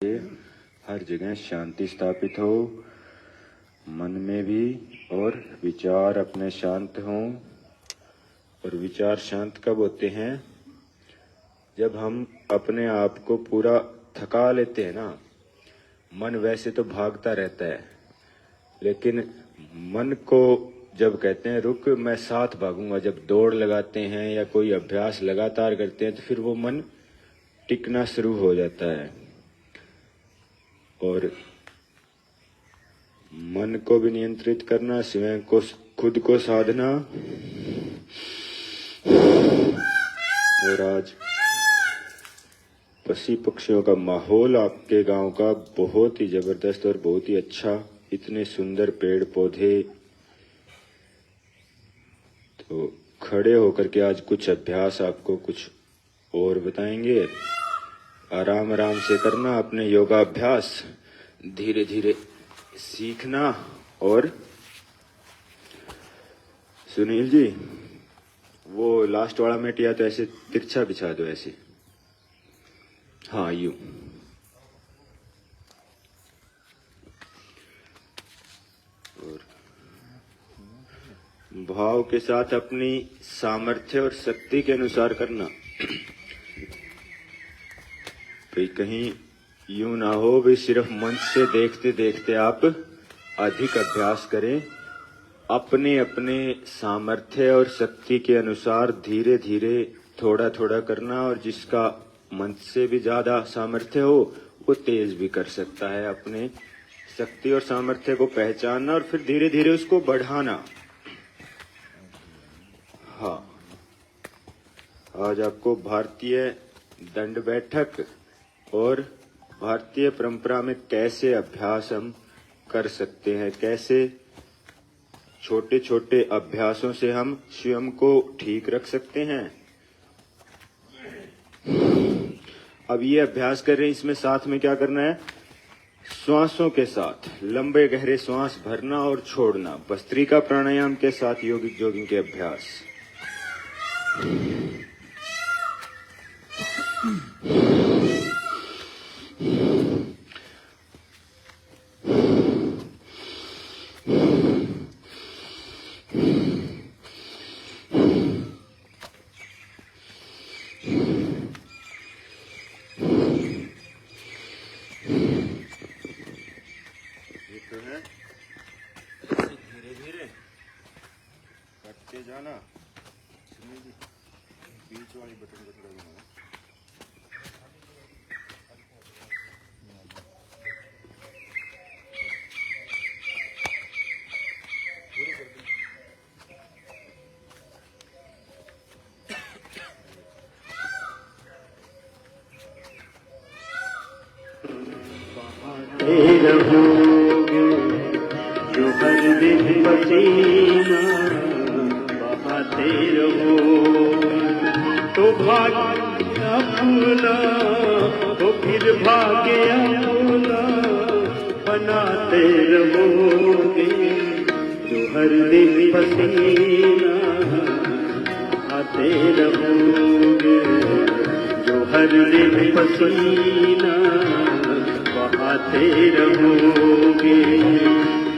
हर जगह शांति स्थापित हो, मन में भी, और विचार अपने शांत हों। और विचार शांत कब होते हैं? जब हम अपने आप को पूरा थका लेते हैं ना। मन वैसे तो भागता रहता है, लेकिन मन को जब कहते हैं रुक मैं साथ भागूंगा, जब दौड़ लगाते हैं या कोई अभ्यास लगातार करते हैं तो फिर वो मन टिकना शुरू हो जाता है। और मन को भी नियंत्रित करना, स्वयं को, खुद को साधना। और आज पशु पक्षियों का माहौल आपके गांव का बहुत ही जबरदस्त और बहुत ही अच्छा, इतने सुंदर पेड़ पौधे। तो खड़े होकर के आज कुछ अभ्यास आपको कुछ और बताएंगे। आराम आराम से करना अपने योगाभ्यास, धीरे धीरे सीखना। और सुनील जी, वो लास्ट वाला मैट या तो ऐसे तिरछा बिछा दो, ऐसे। हाँ, यूं। और भाव के साथ अपनी सामर्थ्य और शक्ति के अनुसार करना। कहीं यूं ना हो भी सिर्फ मंच से देखते देखते आप अधिक अभ्यास करें। अपने अपने सामर्थ्य और शक्ति के अनुसार धीरे धीरे थोड़ा थोड़ा करना। और जिसका मंच से भी ज्यादा सामर्थ्य हो वो तेज भी कर सकता है। अपने शक्ति और सामर्थ्य को पहचानना और फिर धीरे धीरे उसको बढ़ाना। हाँ, आज आपको भारतीय दंड बैठक और भारतीय परंपरा में कैसे अभ्यास हम कर सकते हैं, कैसे छोटे छोटे अभ्यासों से हम स्वयं को ठीक रख सकते हैं। अब ये अभ्यास कर रहे हैं, इसमें साथ में क्या करना है? श्वासों के साथ लंबे गहरे श्वास भरना और छोड़ना। भस्त्रिका प्राणायाम के साथ योगिक जॉगिंग के अभ्यास। धीरे धीरे करते जाना। बीच वाली बटन को थोड़ा घुमाओ। जो हर दिन पसीना बहाते रहो, तो भाग अपना तो फिर भाग्य अपना बनाते रहोगे। जो हर दिन पसीना बहाते रहोगे, जो हर दिन पसीना बहाते रहोगे,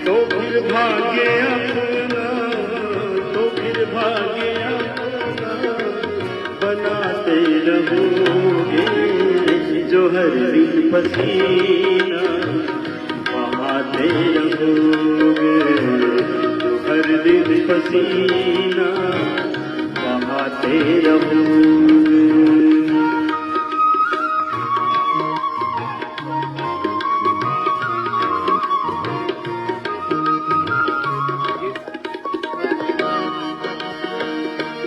तो फिर भाग्य अपना, तो फिर भाग्य अपना बनाते रहोगे। जो हर दिन पसीना बहाते रहोगे, जो हर दिन पसीना बहाते रहोगे।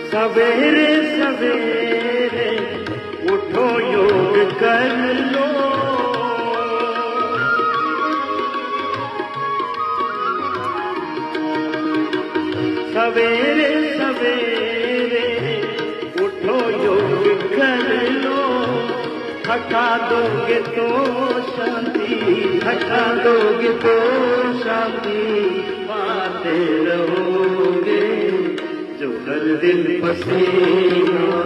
सवेरे सवेरे उठो योग कर लो, सवेरे सवेरे उठो योग कर लो। थका दोगे तो शांति, थका दोगे तो शांति पाते रहोगे। जो हर दिन पसीना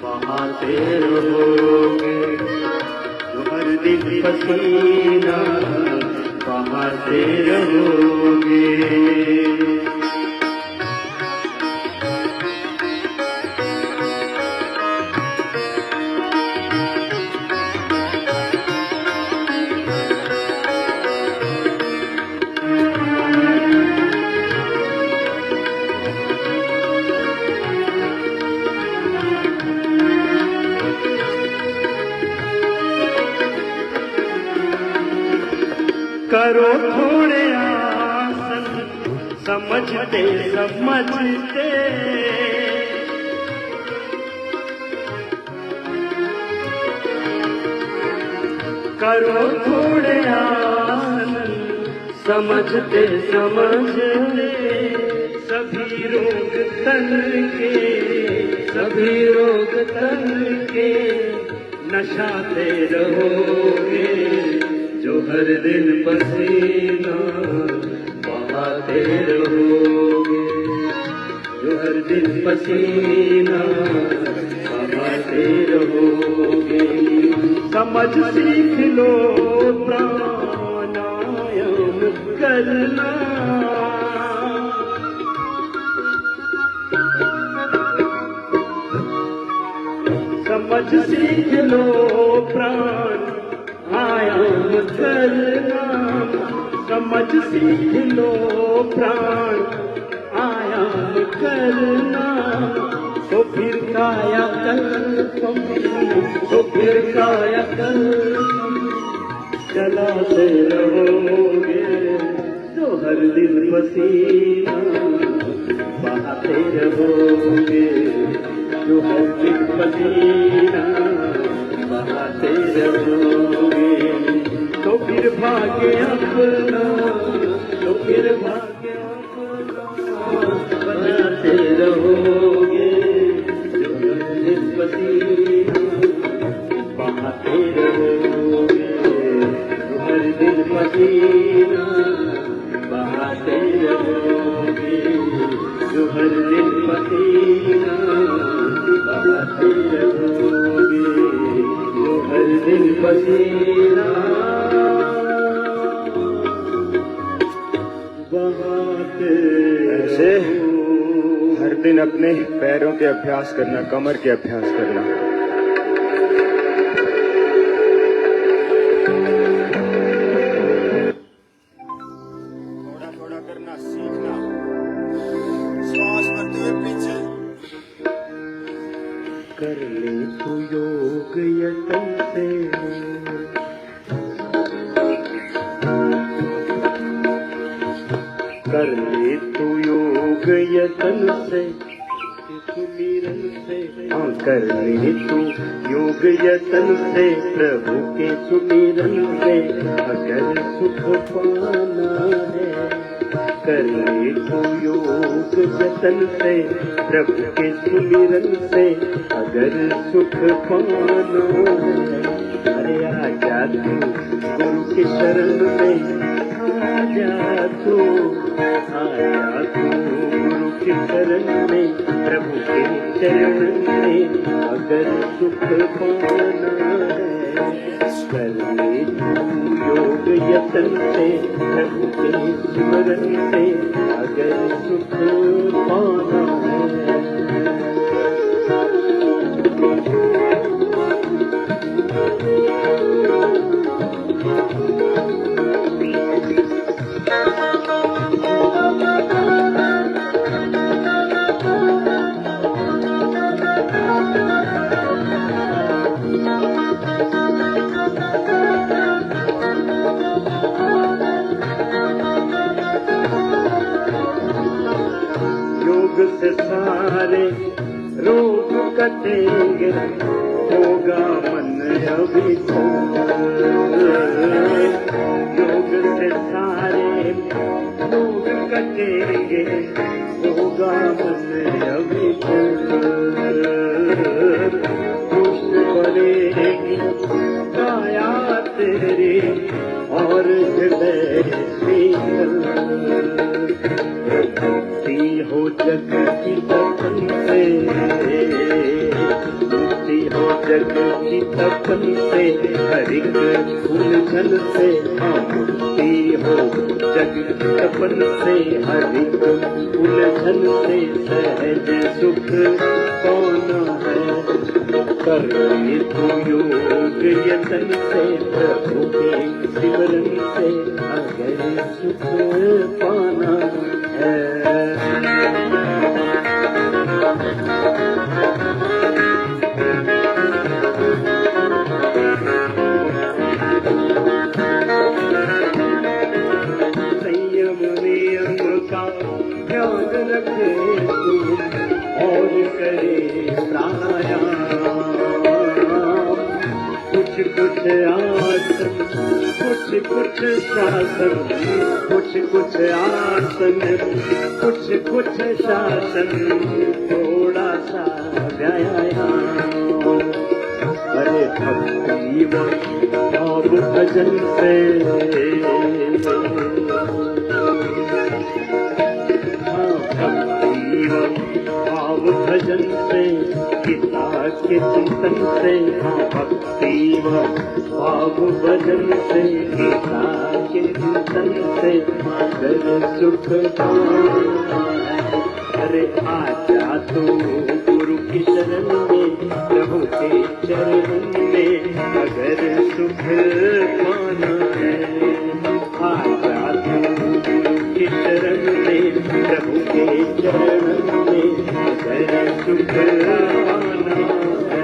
बहाते रहोगे, जो हर दिन पसीना बहाते रहोगे। करो थोड़े आसन समझते समझते, करो थोड़े आसन समझते समझते, सभी रोग तन के, सभी रोग तन के नशाते रहोगे। जो हर दिन पसीना बहाते रहोगे, जो हर दिन पसीना बहाते रहोगे। समझ सीख लो प्राणायाम करना, समझ सीख लो प्राणायाम करना, समझ सीख लो प्राणायाम करना। तो फिर कायाकल्पम, तो फिर कायाकल्पम चलाते रहोगे। जो हर दिन पसीना बहाते रहोगे, जो हर दिन पसीना बहाते रहोगे। तो फिर भाग्य अपना, तो फिर भाग्य अपना बनाते रहोगे। जो हर दिन पसीना बहाते रहोगे, जो हर दिन पसीना बहाते रहोगे, जो हर दिन पसीना बहाते रहोगे, जो हर दिन पसीना बहाते। ऐसे हर दिन अपने पैरों के अभ्यास करना, कमर के अभ्यास करना। थोड़ा थोड़ा करना सीखना, श्वास भरते हुए पीछे। कर ले तू योग यतन से, कर ले तू योग यतन से, सुमिरन से। हाँ, कर ले तू योग यतन से, प्रभु के सुमिरन से अगर सुख पाना है। कर ले तू योग यतन से, प्रभु के सुमिरन से अगर सुख पाना है। अरे आजा तू गुरु के शरण में, आजा तू, आया तू गुरु के शरण में, प्रभु के चरण में अगर सुख पाना है। कर ले तू योग यतन से, प्रभु के स्मरण से अगर सुख पाना है। से सारे रोग कटेंगे, होगा मन अविचल। योग से सारे रोग कटेंगे, होगा मन अविचल। खुश बढ़ेगी काया तेरी और हृदय शीतल। हो जग की दर्शन से, मुक्ति हो जग जग की तपन से हर एक उलझन से मुक्ति हो। जग की तपन से हर एक उलझन से सहज सुख पाना है। करे तो योग यतन से प्रभु के सिमरन से अगर सुख पाना है। संयम नियम का ध्यान रखे तू और करे प्राणायाम। कुछ कुछ आसन, कुछ शासन, कुछ आसन, कुछ शासन, थोड़ा सा व्यायाम। अरे भक्ति व भाव भजन से भाव भजन से गीता के चिंतन से भक्ति व भाव भजन से गीता के चिंतन से अगर सुख पाना। अरे आजा तू गुरु की शरण में, प्रभु के चरण में अगर सुख पाना है। आजा तू गुरु के शरण में, प्रभु के चरण में अगर सुख पाना है।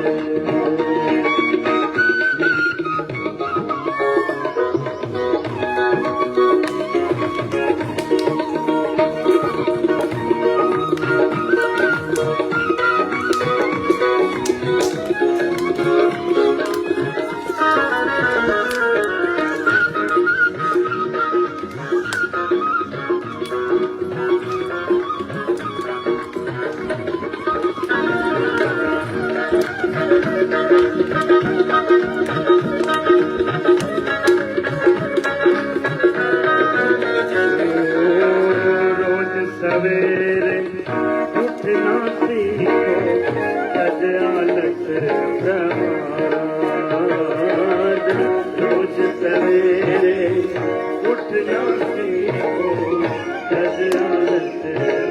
सवेरे उठना सीखो, सज आलस प्रमाद। रोज सवेरे उठना सीखो, सज आलस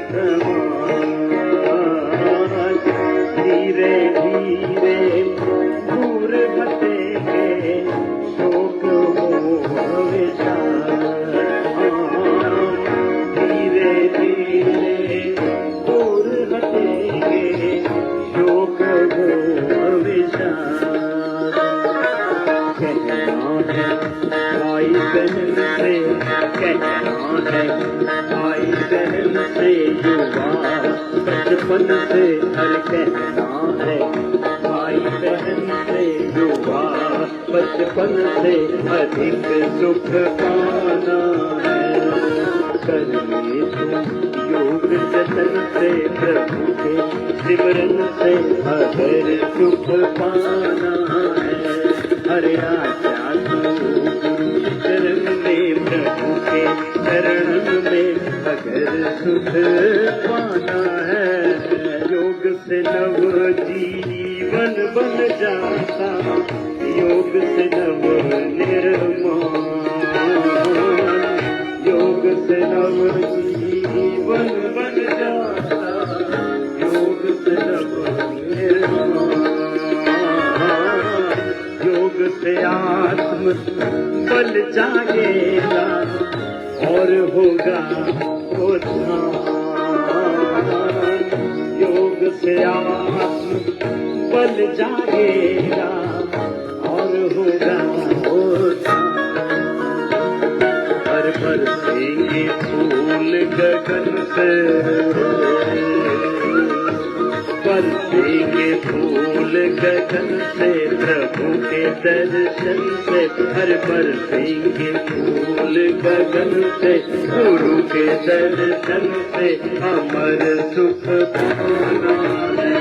प्रमाद। धीरे धीरे दूर हटेंगे शोक मोह विषाद। दूर हटेंगे शोक मोह विषाद। कहना है भाई बहन से, कहना है भाई बहन से, युवा बचपन से हर कहना है भाई बहन से, युवा बचपन से अधिक सुख पाना है। करने योग जतन से, प्रभु के सिमरन से अगर सुख पाना है। हरे आजा तू गुरु चरण में, प्रभु के चरण में अगर सुख पाना है। योग से नव जीवन बन जाता, योग से नव निर्माण। योग से नव जीवन बन जाता, योग से नव निर्माण। योग से आत्म बल जागेगा और होगा उद्धार। योग से आत्म बल जागेगा और होगा उद्धार। बरसेंगे फूल गगन से, बरसेंगे फूल गगन से, प्रभु के दर्शन से हर बरसेंगे फूल गगन से, गुरु के दर्शन से अमर सुख पाना है।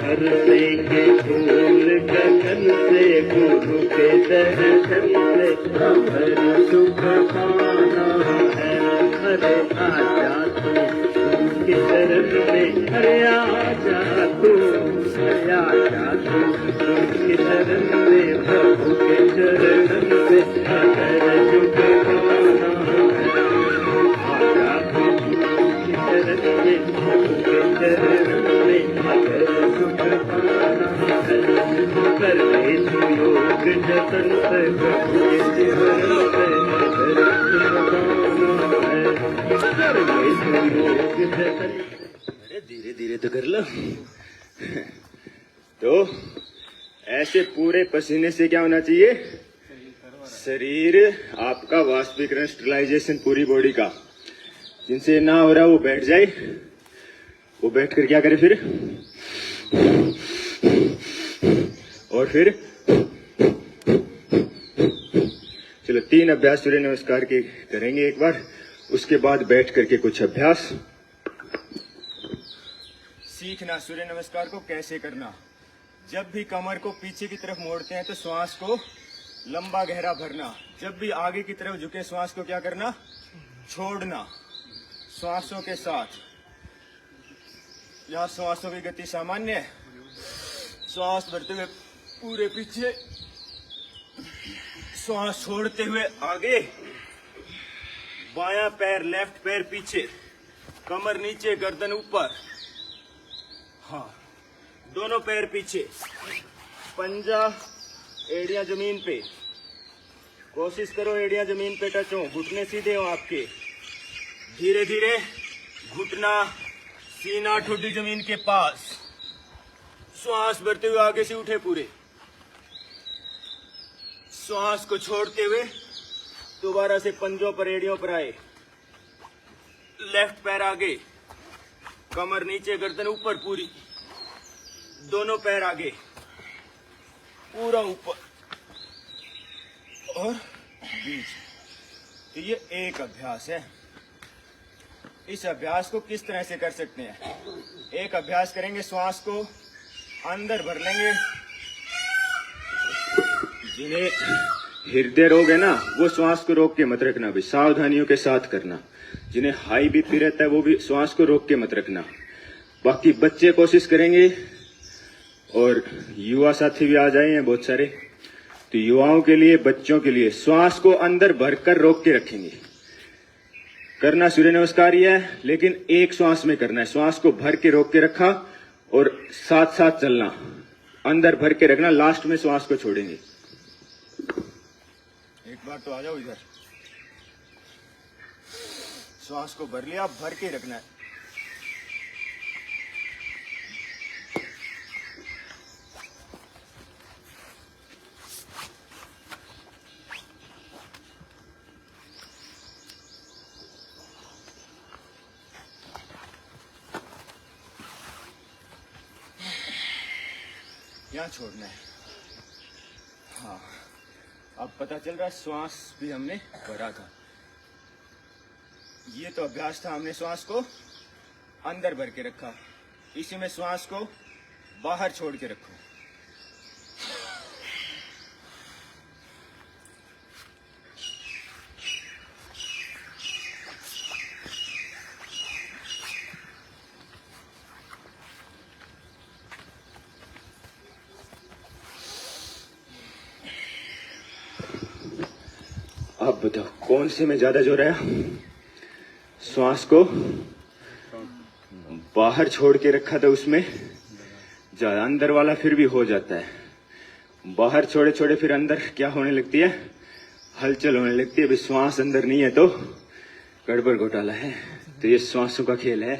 बरसेंगे फूल गगन से, गुरु के दर्शन से अमर सुख पाना है। हरे आजा तू गुरु के चरण में, हरे आजा तू, हरे आजा तू के चरण में, प्रभु के चरण में आकर झुकना है। प्रभु के चरण में, प्रभु के चरण में आकर झुकना है। कर ले तू योग जतन से, प्रभु के सिमरन से आकर झुकना है। कर ले तू योग जतन। अरे धीरे धीरे तो कर लो। तो ऐसे पूरे पसीने से क्या होना चाहिए? शरीर आपका वाष्पीकरण, स्टरलाइजेशन पूरी बॉडी का। जिनसे ना हो रहा वो बैठ जाए, वो बैठ कर क्या करे फिर, और फिर चलो 3 अभ्यास सूर्य नमस्कार के करेंगे एक बार, उसके बाद बैठ करके कुछ अभ्यास सीखना। सूर्य नमस्कार को कैसे करना? जब भी कमर को पीछे की तरफ मोड़ते हैं तो श्वास को लंबा गहरा भरना। जब भी आगे की तरफ झुके श्वास को क्या करना? छोड़ना श्वासों के साथ। यहाँ श्वासों की गति सामान्य है। श्वास भरते हुए पूरे पीछे, श्वास छोड़ते हुए आगे, बायां पैर लेफ्ट पैर पीछे, कमर नीचे गर्दन ऊपर, हाँ दोनों पैर पीछे, पंजा एड़ियां जमीन पे। कोशिश करो एड़ियां जमीन पे टच हो, घुटने सीधे हो आपके। धीरे धीरे घुटना सीना ठुड्डी जमीन के पास। श्वास भरते हुए आगे से उठे पूरे। श्वास को छोड़ते हुए दोबारा से पंजों पर एड़ियों पर आए। लेफ्ट पैर आगे, कमर नीचे गर्दन ऊपर पूरी, दोनों पैर आगे पूरा ऊपर और बीच। तो ये एक अभ्यास है। इस अभ्यास को किस तरह से कर सकते हैं? एक अभ्यास करेंगे, श्वास को अंदर भर लेंगे। जिन्हें हृदय रोग है ना, वो श्वास को रोक के मत रखना भी, सावधानियों के साथ करना। जिन्हें हाई बीपी रहता है वो भी श्वास को रोक के मत रखना। बाकी बच्चे कोशिश करेंगे और युवा साथी भी आ जाए हैं बहुत सारे, तो युवाओं के लिए, बच्चों के लिए श्वास को अंदर भरकर रोक के रखेंगे। करना सूर्य नमस्कार ही है, लेकिन एक श्वास में करना है। श्वास को भर के रोक के रखा और साथ साथ चलना, अंदर भर के रखना, लास्ट में श्वास को छोड़ेंगे। एक बार तो आ जाओ इधर। श्वास को भर लिया, भर के रखना है। यहाँ छोड़ना है। हाँ, अब पता चल रहा है श्वास भी हमने भरा था। ये तो अभ्यास था, हमने श्वास को अंदर भर के रखा। इसी में श्वास को बाहर छोड़ के रखो। अब बताओ कौन से में ज्यादा जोर आया? श्वास को बाहर छोड़ के रखा था उसमें ज्यादा, अंदर वाला फिर भी हो जाता है। बाहर छोड़े छोड़े फिर अंदर क्या होने लगती है? हलचल होने लगती है। अभी श्वास अंदर नहीं है तो गड़बड़ घोटाला है। तो ये श्वासों का खेल है,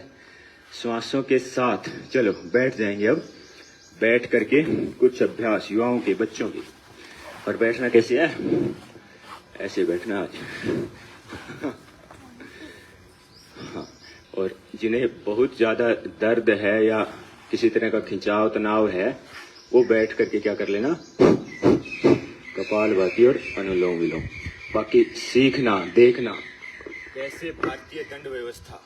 श्वासों के साथ। चलो बैठ जाएंगे अब। बैठ करके कुछ अभ्यास युवाओं के, बच्चों के। और बैठना कैसे है? ऐसे बैठना आज। हाँ, और जिन्हें बहुत ज्यादा दर्द है या किसी तरह का खिंचाव, तनाव है, वो बैठ करके क्या कर लेना? कपालभाति और अनुलोम विलोम। बाकी सीखना, देखना कैसे भारतीय दंड व्यवस्था।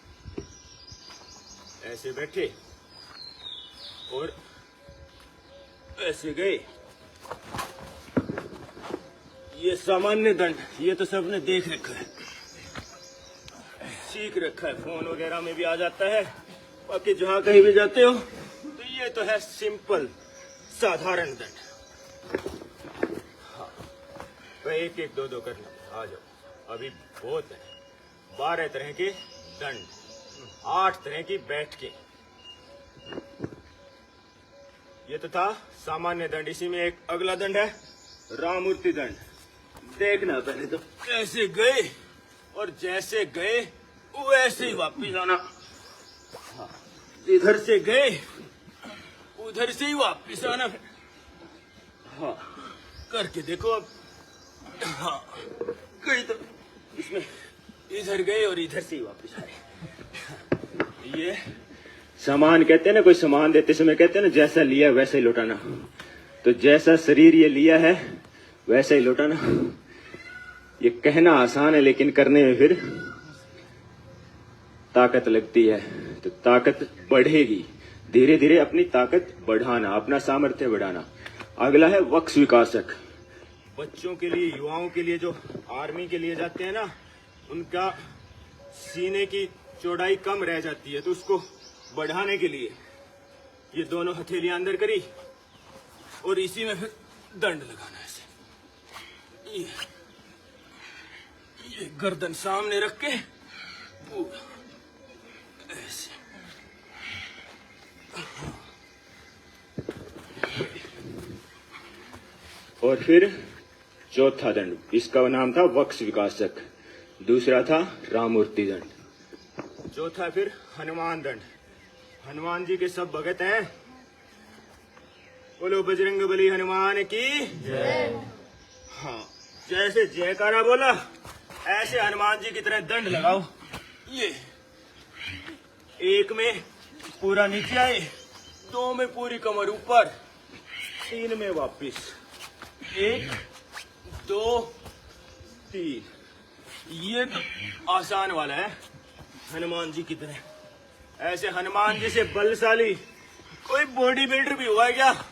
ऐसे बैठे और ऐसे गए। ये सामान्य दंड, ये तो सबने देख रखा है, सीख रखा है, फोन वगैरह में भी आ जाता है। बाकी जहां कहीं भी जाते हो तो ये तो है सिंपल साधारण दंड। हाँ, तो एक एक दो दो करना। आ जाओ, अभी बहुत है। 12 तरह के दंड, 8 तरह की बैठकें। ये तो था सामान्य दंड। इसी में एक अगला दंड है रामूर्ति दंड। देखना, पहले तो ऐसे गए और जैसे गए वैसे ही वापिस आना। हाँ, इधर से गए उधर से ही वापिस आना। हाँ, करके देखो अब। हाँ, कहीं तो इसमें इधर गए और इधर से ही वापिस आए। ये सामान कहते हैं ना, कोई सामान देते समय कहते हैं ना, जैसा लिया वैसे ही लौटाना। तो जैसा शरीर ये लिया है वैसे ही लौटाना। ये कहना आसान है लेकिन करने में फिर ताकत लगती है। तो ताकत बढ़ेगी, धीरे धीरे अपनी ताकत बढ़ाना, अपना सामर्थ्य बढ़ाना। अगला है वक्ष विकासक। बच्चों के लिए, युवाओं के लिए, जो आर्मी के लिए जाते हैं ना, उनका सीने की चौड़ाई कम रह जाती है, तो उसको बढ़ाने के लिए ये दोनों हथेलियां अंदर करी और इसी में फिर दंड लगाना। ऐसे ये गर्दन सामने रख के ऐसे। और फिर चौथा दंड, इसका नाम था वक्ष विकासक, दूसरा था रामूर्ति दंड, चौथा फिर हनुमान दंड। हनुमान जी के सब भगत हैं। बोलो बजरंग बली हनुमान की जय। हाँ, जैसे जयकारा बोला ऐसे हनुमान जी की तरह दंड लगाओ। ये एक में पूरा नीचे आए, 2 में पूरी कमर ऊपर, 3 में वापिस, 1 2 3। ये तो आसान वाला है, हनुमान जी की तरह। ऐसे हनुमान जी से बलशाली कोई बॉडी बिल्डर भी हुआ है क्या?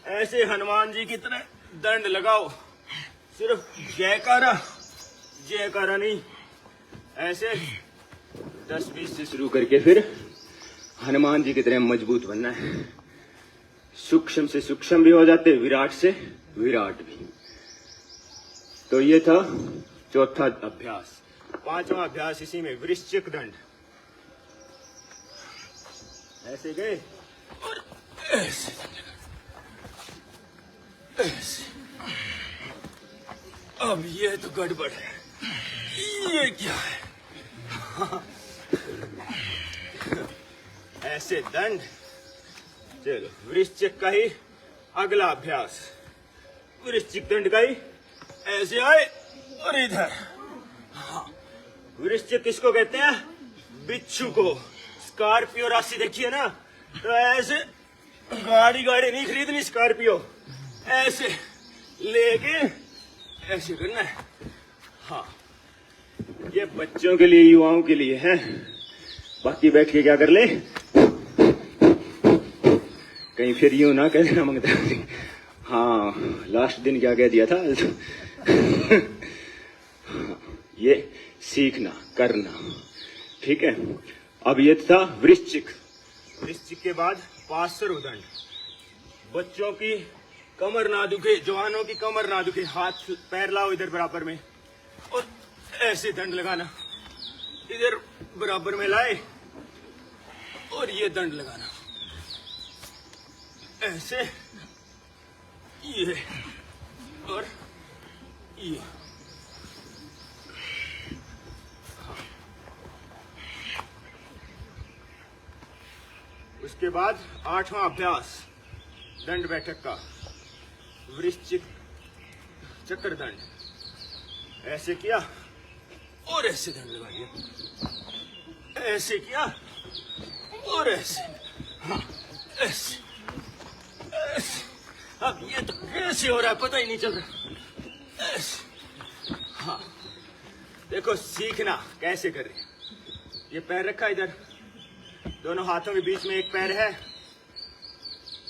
ऐसे हनुमान जी की तरह दंड लगाओ। सिर्फ जयकारा, जयकारा नहीं, ऐसे 10-20 से शुरू करके फिर हनुमान जी की तरह मजबूत बनना है। सूक्ष्म से सूक्ष्म भी हो जाते, विराट से विराट भी। तो ये था चौथा अभ्यास। 5वां अभ्यास इसी में, वृश्चिक दंड। ऐसे गए और ऐसे ऐसे। अब ये तो गड़बड़ है, ये क्या है? ऐसे दंड। चलो, वृश्चिक का ही अगला अभ्यास। वृश्चिक दंड का ही ऐसे आए और इधर। हाँ, वृश्चिक किसको कहते हैं? बिच्छू को। स्कॉर्पियो राशि देखिए ना, तो ऐसे गाड़ी नहीं खरीदनी, स्कॉर्पियो ऐसे लेके ऐसे करना है। हाँ, ये बच्चों के लिए, युवाओं के लिए है। बाकी बैठ के क्या कर ले, कहीं फिर यूं ना कह देना मंगता। हाँ, लास्ट दिन क्या कह दिया था? ये सीखना, करना, ठीक है। अब ये था वृश्चिक। वृश्चिक के बाद पार्श्व दंड। बच्चों की कमर ना दुखे, जवानों की कमर ना दुखे, हाथ पैर लाओ इधर बराबर में और ऐसे दंड लगाना। इधर बराबर में लाए और ये दंड लगाना। ऐसे, ये और ये। उसके बाद 8वां अभ्यास दंड बैठक का, वृश्चिक चक्र दंड। ऐसे किया और ऐसे दंड लगा दिया, ऐसे किया और ऐसे। हाँ, ऐसे ऐसे। अब ये तो कैसे हो रहा है पता ही नहीं चल रहा। ऐसे। हाँ, देखो सीखना कैसे कर रहे हैं। ये पैर रखा इधर, दोनों हाथों के बीच में एक पैर है,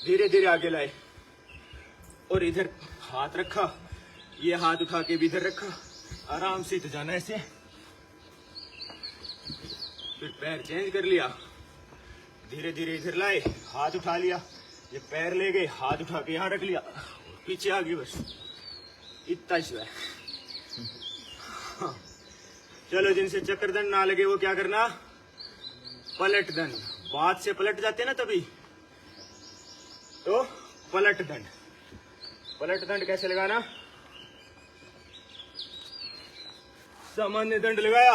धीरे धीरे आगे लाए और इधर हाथ रखा, ये हाथ उठा के भी इधर रखा, आराम से तो जाना ऐसे। फिर पैर चेंज कर लिया, धीरे धीरे इधर लाए, हाथ उठा लिया, ये पैर ले गए, हाथ उठा के यहाँ रख लिया, पीछे आ गई, बस इतना ही है। हाँ। चलो, जिनसे चक्कर दंड ना लगे वो क्या करना, पलट दंड। बात से पलट जाते ना तभी, तो पलट दंड। पलट दंड कैसे लगाना, सामान्य दंड लगाया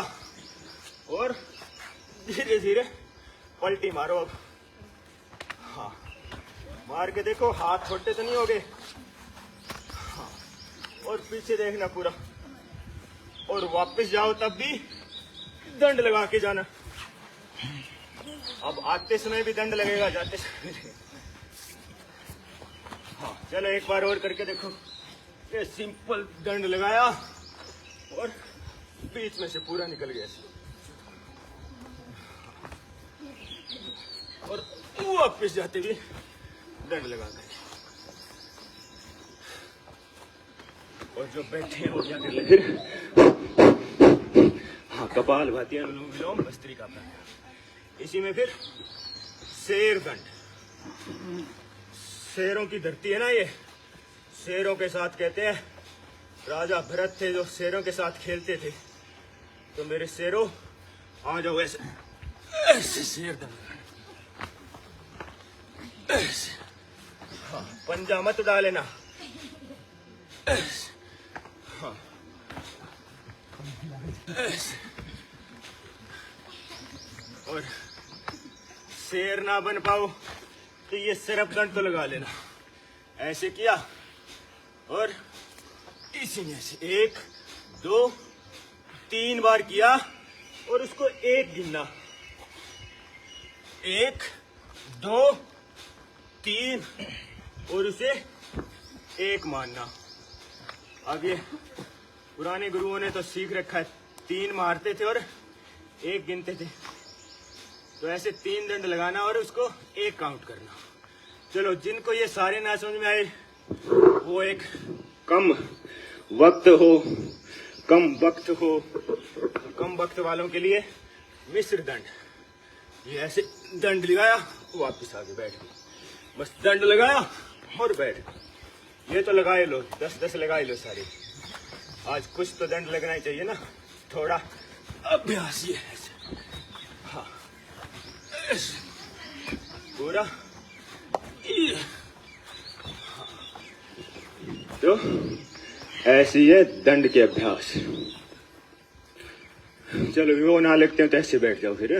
और धीरे धीरे पलटी मारो। अब हाँ, मार के देखो, हाथ छोटे तो नहीं हो गए। हाँ, और पीछे देखना पूरा, और वापस जाओ तब भी दंड लगा के जाना। अब आते समय भी दंड लगेगा, जाते समय भी। हाँ, चलो एक बार और करके देखो। ये सिंपल दंड लगाया और बीच में से पूरा निकल गया, और वापस जाते भी दंड लगा कर। और जो बैठे हैं वो क्या कर ले फिर, हाँ, कपाल भाती, अनुलोम विलोम, भस्त्रिका प्राणायाम। इसी में फिर शेर दंड। शेरों की धरती है ना ये, शेरों के साथ कहते हैं, राजा भरत थे जो शेरों के साथ खेलते थे। तो मेरे शेरों आ जाओ, ऐसे ऐसे शेर दंड, ऐसे। हाँ, पंजा मत उड़ा लेना, ऐसे। हाँ, ऐसे। और शेर ना बन पाओ तो ये सिर्फ दंड तो लगा लेना। ऐसे किया और इसी में से 1 2 3 बार किया और उसको 1 गिनना, 1 2 3, और उसे 1 मानना। आगे पुराने गुरुओं ने तो सीख रखा है, 3 मारते थे और 1 गिनते थे। तो ऐसे 3 दंड लगाना और उसको 1 काउंट करना। चलो, जिनको ये सारे ना समझ में आए, वो एक कम वक्त वालों के लिए मिश्र दंड। ये ऐसे दंड लगाया, वापिस आगे बैठ गए, बस दंड लगाया और बैठ गए। ये तो लगाए लो, 10-10 लगाए लो सारे। आज कुछ तो दंड लगना ही चाहिए ना, थोड़ा अभ्यास ही है। हाँ, पूरा। तो ऐसी है दंड के अभ्यास। चलो, वो ना लगते हैं तो ऐसे बैठ जाओ फिर।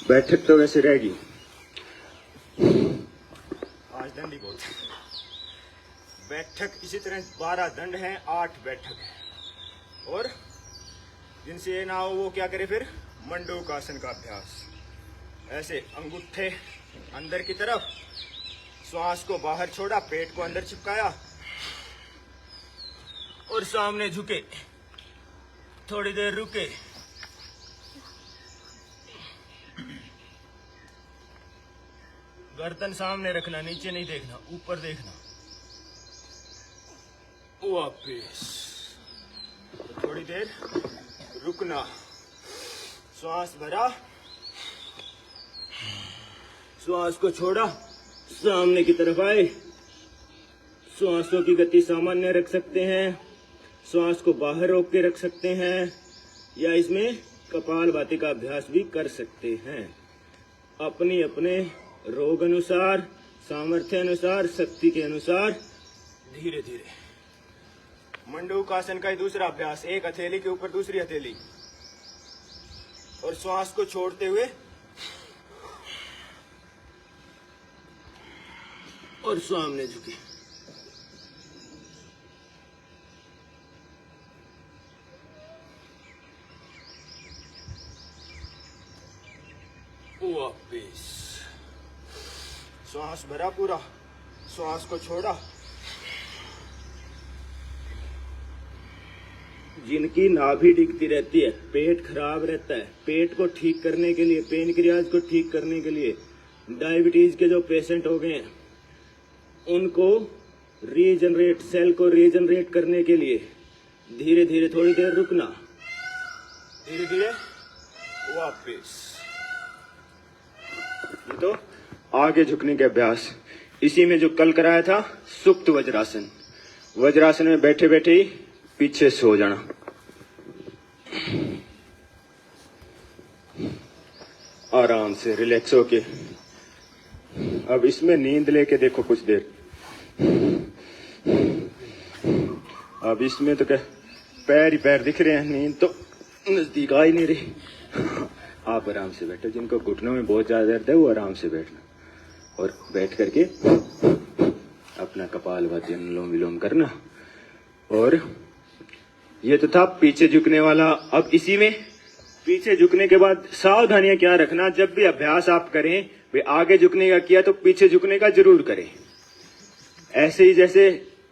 बैठक तो वैसे रहेगी, आज दंड ही बहुत। बैठक इसी तरह 12 दंड हैं, 8 बैठक है। और जिनसे ये ना हो वो क्या करे फिर, मंडूकासन का अभ्यास। ऐसे अंगूठे अंदर की तरफ, श्वास को बाहर छोड़ा, पेट को अंदर चिपकाया और सामने झुके, थोड़ी देर रुके, गर्दन सामने रखना, नीचे नहीं देखना, ऊपर देखना, वापिस थोड़ी देर रुकना, श्वास भरा, श्वास को छोड़ा, सामने की तरफ आए। श्वासों की गति सामान्य रख सकते हैं, श्वास को बाहर रोक के रख सकते हैं, या इसमें कपालभाति का अभ्यास भी कर सकते हैं। अपने अपने रोग अनुसार, सामर्थ्य अनुसार, शक्ति के अनुसार धीरे धीरे। मंडूकासन का ही दूसरा अभ्यास, एक हथेली के ऊपर दूसरी हथेली, और श्वास को छोड़ते हुए और सामने झुके। वापिस श्वास भरा पूरा, श्वास को छोड़ा। जिनकी नाभि डिगती रहती है, पेट खराब रहता है, पेट को ठीक करने के लिए, पेनक्रियाज को ठीक करने के लिए, डायबिटीज के जो पेशेंट हो गए हैं, उनको रीजनरेट, सेल को रीजनरेट करने के लिए धीरे धीरे थोड़ी देर रुकना, धीरे धीरे वापिस। ये तो आगे झुकने के अभ्यास। इसी में जो कल कराया था सुप्त वज्रासन, वज्रासन में बैठे बैठे ही पीछे सो जाना। आराम से रिलैक्स होके। अब इसमें नींद लेके देखो कुछ देर। अब इसमें तो क्या पैर ही पैर दिख रहे हैं, नींद तो नजदीक आ ही नहीं रही। आप आराम से बैठो, जिनको घुटनों में बहुत ज्यादा दर्द है वो आराम से बैठना, और बैठ करके अपना कपालभाति अनुलोम विलोम करना। और ये तो था पीछे झुकने वाला। अब इसी में पीछे झुकने के बाद सावधानियां क्या रखना, जब भी अभ्यास आप करें वे आगे झुकने का किया तो पीछे झुकने का जरूर करें। ऐसे ही जैसे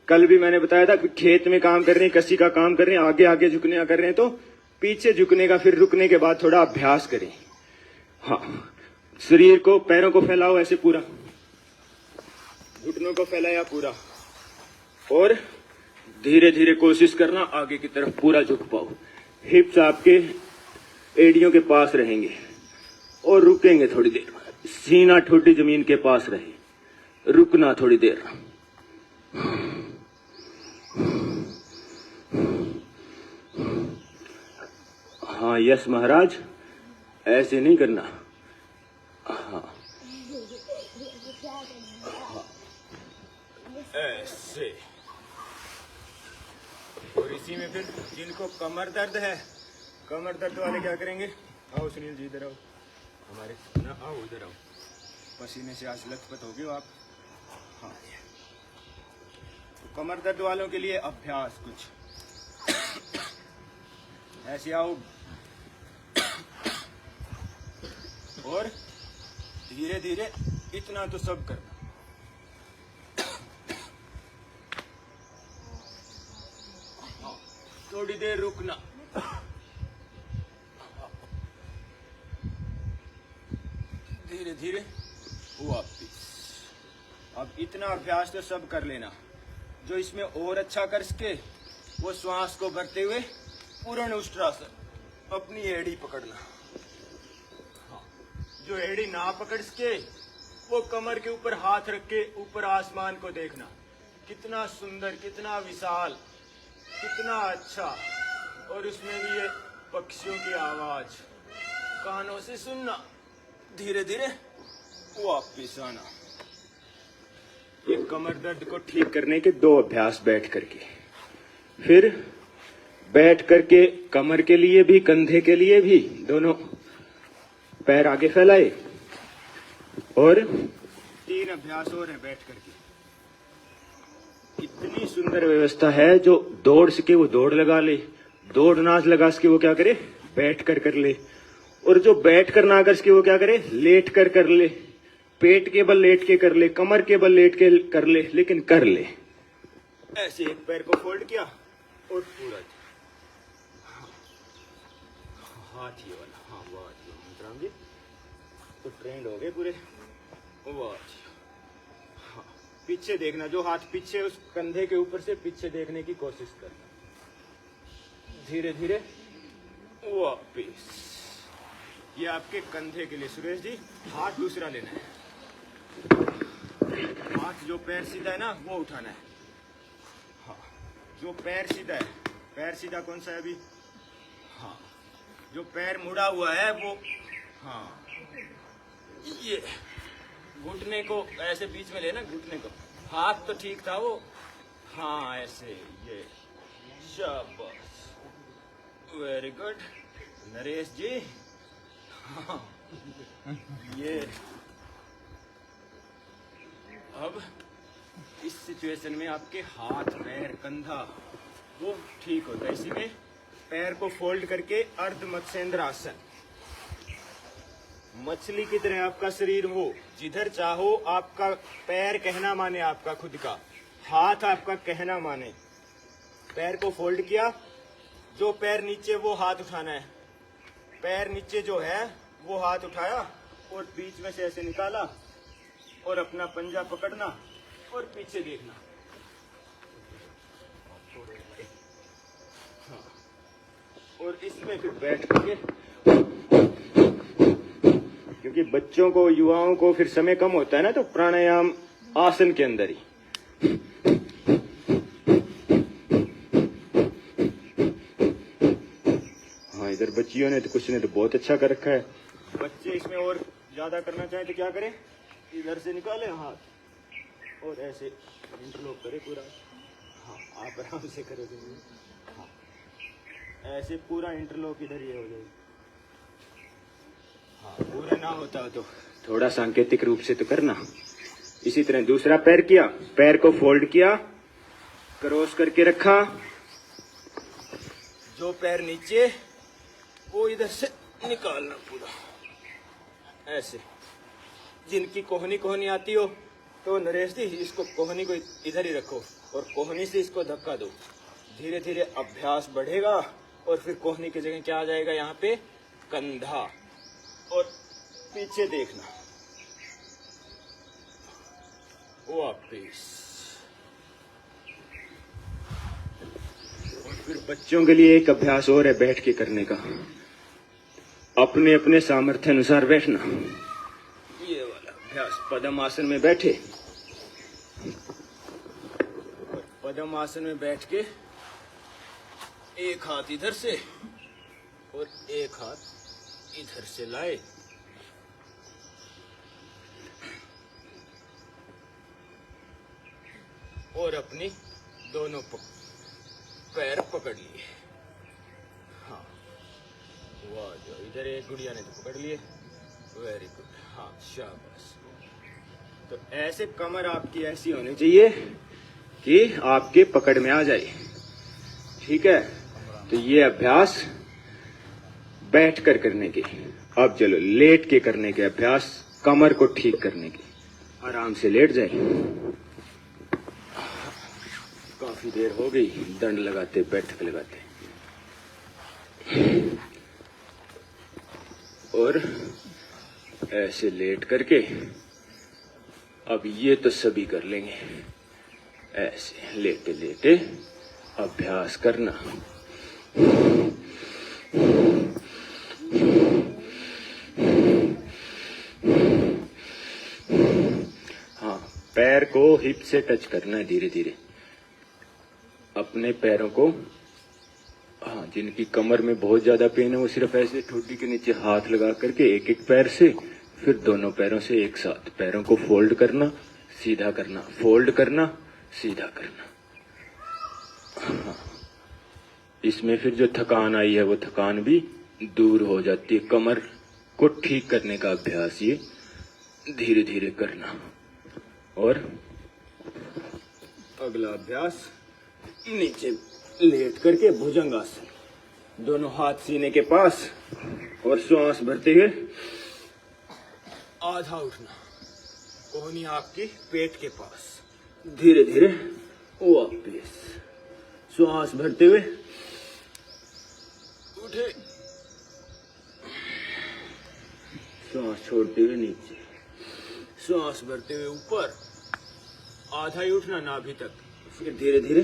कल भी मैंने बताया था कि खेत में काम कर रहे हैं, कसी का काम कर रहे हैं, आगे आगे झुकने का कर रहे हैं तो पीछे झुकने का फिर रुकने के बाद थोड़ा अभ्यास करें। हाँ, शरीर को पैरों को फैलाओ ऐसे पूरा, घुटनों को फैलाया पूरा, और धीरे धीरे कोशिश करना आगे की तरफ पूरा झुक पाओ। हिप्स आपके एड़ियों के पास रहेंगे और रुकेंगे थोड़ी देर। सीना ठोडी जमीन के पास रहे, रुकना थोड़ी देर। हाँ यस महाराज, ऐसे नहीं करना। हाँ ऐसे। और इसी में फिर जिनको कमर दर्द है, कमर दर्द वाले क्या करेंगे, आओ सुनील जी इधर आओ, हमारे ना आओ इधर आओ, पसीने से आज लथपथ हो गए हो आप। हाँ, तो कमर दर्द वालों के लिए अभ्यास कुछ ऐसे आओ, और धीरे धीरे इतना तो सब करना। थोड़ी देर रुकना, धीरे धीरे वापिस। अब इतना अभ्यास तो सब कर लेना। जो इसमें और अच्छा कर सके वो श्वास को भरते हुए पूर्ण उष्ट्रासन, अपनी एड़ी पकड़ना। जो एड़ी ना पकड़ सके वो कमर के ऊपर हाथ रख के ऊपर आसमान को देखना, कितना सुंदर, कितना विशाल, कितना अच्छा। और उसमें भी ये पक्षियों की आवाज कानों से सुनना, धीरे धीरे वापिस आना। ये कमर दर्द को ठीक करने के 2 अभ्यास बैठ करके। फिर बैठ करके कमर के लिए भी कंधे के लिए भी दोनों पैर आगे फैलाए, और 3 अभ्यास और है बैठ करके। इतनी सुंदर व्यवस्था है, जो दौड़ सके वो दौड़ लगा ले, दौड़ ना लगा सके वो क्या करे, बैठ कर ले। और जो बैठ कर ना कर सके वो क्या करे, लेट कर ले, पेट के बल लेट के कर ले, कमर के बल लेट के कर ले, लेकिन कर ले। ऐसे एक पैर को फोल्ड किया और पूरा हाथ ये वाला। हाँ वाह मंत्राम जी तो ट्रेंड हो गए पूरे। वाह, हाँ पीछे देखना, जो हाथ पीछे उस कंधे के ऊपर से पीछे देखने की कोशिश करना, धीरे धीरे वापिस। ये आपके कंधे के लिए सुरेश जी, हाथ दूसरा लेना है। हाथ जो पैर सीधा है ना वो उठाना है। हाँ, जो पैर सीधा है, पैर सीधा कौन सा है अभी, हाँ जो पैर मुड़ा हुआ है वो, हाँ ये घुटने को ऐसे बीच में लेना, घुटने को। हाथ तो ठीक था वो, हाँ ऐसे, ये शाबाश, वेरी गुड नरेश जी। हाँ ये अब इस सिचुएशन में आपके हाथ पैर कंधा वो ठीक होता है। इसी में पैर को फोल्ड करके अर्ध मत्स्येंद्र आसन, मछली की तरह आपका शरीर हो, जिधर चाहो आपका पैर कहना माने, आपका खुद का हाथ आपका कहना माने। पैर को फोल्ड किया, जो पैर नीचे वो हाथ उठाना है, पैर नीचे जो है वो हाथ उठाया और बीच में से ऐसे निकाला और अपना पंजा पकड़ना और पीछे देखना। हाँ। और इसमें फिर बैठ करके, क्योंकि बच्चों को, युवाओं को फिर समय कम होता है ना, तो प्राणायाम आसन के अंदर ही। हाँ, इधर बच्चियों ने तो कुछ ने तो बहुत अच्छा कर रखा है। बच्चे इसमें और ज्यादा करना चाहे तो क्या करें, इधर से निकाले हाथ और ऐसे इंटरलॉक करे पूरा। हाँ, आप आराम से करोगे। हाँ, ऐसे पूरा इंटरलॉक इधर ये हो जाएगा। हाँ, पूरा ना होता हो तो थोड़ा सांकेतिक रूप से तो करना। इसी तरह दूसरा पैर किया, पैर को फोल्ड किया, क्रॉस करके रखा, जो पैर नीचे वो इधर से निकालना पूरा ऐसे। जिनकी कोहनी कोहनी आती हो तो नरेश जी इसको कोहनी को इधर ही रखो और कोहनी से इसको धक्का दो। धीरे धीरे अभ्यास बढ़ेगा और फिर कोहनी की जगह क्या आ जाएगा, यहाँ पे कंधा, और पीछे देखना, वापिस। और फिर बच्चों के लिए एक अभ्यास और है बैठ के करने का। अपने अपने सामर्थ्य अनुसार बैठना। ये वाला अभ्यास, पद्म आसन में बैठे और पद्म आसन में बैठ के एक हाथ इधर से और एक हाथ इधर से लाए, और अपनी दोनों पैर पकड़ लिए। हाँ, वाह, जो इधर एक गुड़िया ने तो पकड़ लिए, वेरी गुड। हाँ, शाबाश। तो ऐसे कमर आपकी ऐसी होनी चाहिए कि आपके पकड़ में आ जाए। ठीक है, तो ये अभ्यास बैठ कर करने के। अब चलो लेट के करने के अभ्यास, कमर को ठीक करने के। आराम से लेट जाए। काफी देर हो गई दंड लगाते, बैठक लगाते, और ऐसे लेट करके अब ये तो सभी कर लेंगे। ऐसे लेटे लेटे अभ्यास करना। हाँ, पैर को हिप से टच करना है धीरे धीरे, अपने पैरों को। हाँ, जिनकी कमर में बहुत ज्यादा पेन है वो सिर्फ ऐसे ठोडी के नीचे हाथ लगा करके एक एक पैर से, फिर दोनों पैरों से एक साथ पैरों को फोल्ड करना, सीधा करना, फोल्ड करना, सीधा करना। हाँ, इसमें फिर जो थकान आई है वो थकान भी दूर हो जाती है। कमर को ठीक करने का अभ्यास ये धीरे धीरे करना। और अगला अभ्यास, नीचे लेट करके भुजंगासन, दोनों हाथ सीने के पास और श्वास भरते हुए आधा उठना, कोहनी आपकी पेट के पास, धीरे धीरे वापिस, श्वास भरते हुए उठे, श्वास छोड़ते हुए नीचे, श्वास भरते हुए ऊपर, आधा ही उठना नाभि तक, फिर धीरे धीरे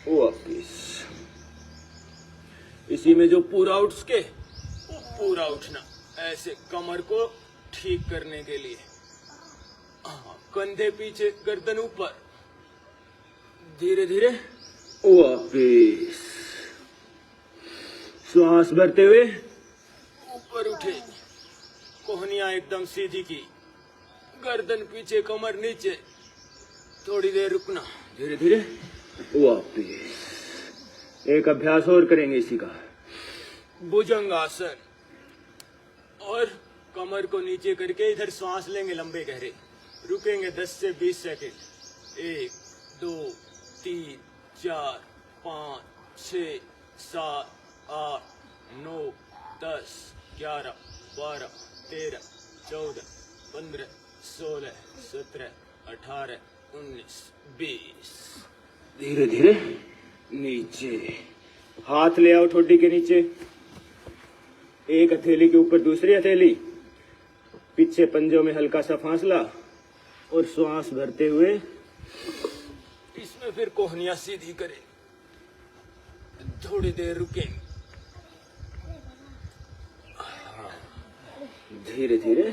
वापिस। इसी में जो पूरा उठ सके वो पूरा उठना, ऐसे कमर को ठीक करने के लिए। कंधे पीछे, गर्दन ऊपर, धीरे धीरे वापिस, श्वास भरते हुए ऊपर उठे, कोहनियां एकदम सीधी की, गर्दन पीछे, कमर नीचे, थोड़ी देर रुकना, धीरे धीरे वापिस। एक अभ्यास और करेंगे इसी का, भुजंगासन, और कमर को नीचे करके इधर श्वास लेंगे लंबे गहरे, रुकेंगे 10 से 20 सेकंड। 1 2 3 4 5 6 7 8 9 10 11 12 13 14 15 16 17 18 19 20। धीरे धीरे नीचे, हाथ ले आओ ठोडी के नीचे, एक हथेली के ऊपर दूसरी हथेली, पीछे पंजों में हल्का सा फासला, और श्वास भरते हुए इसमें फिर कोहनियां सीधी करें, थोड़ी देर रुकें, धीरे धीरे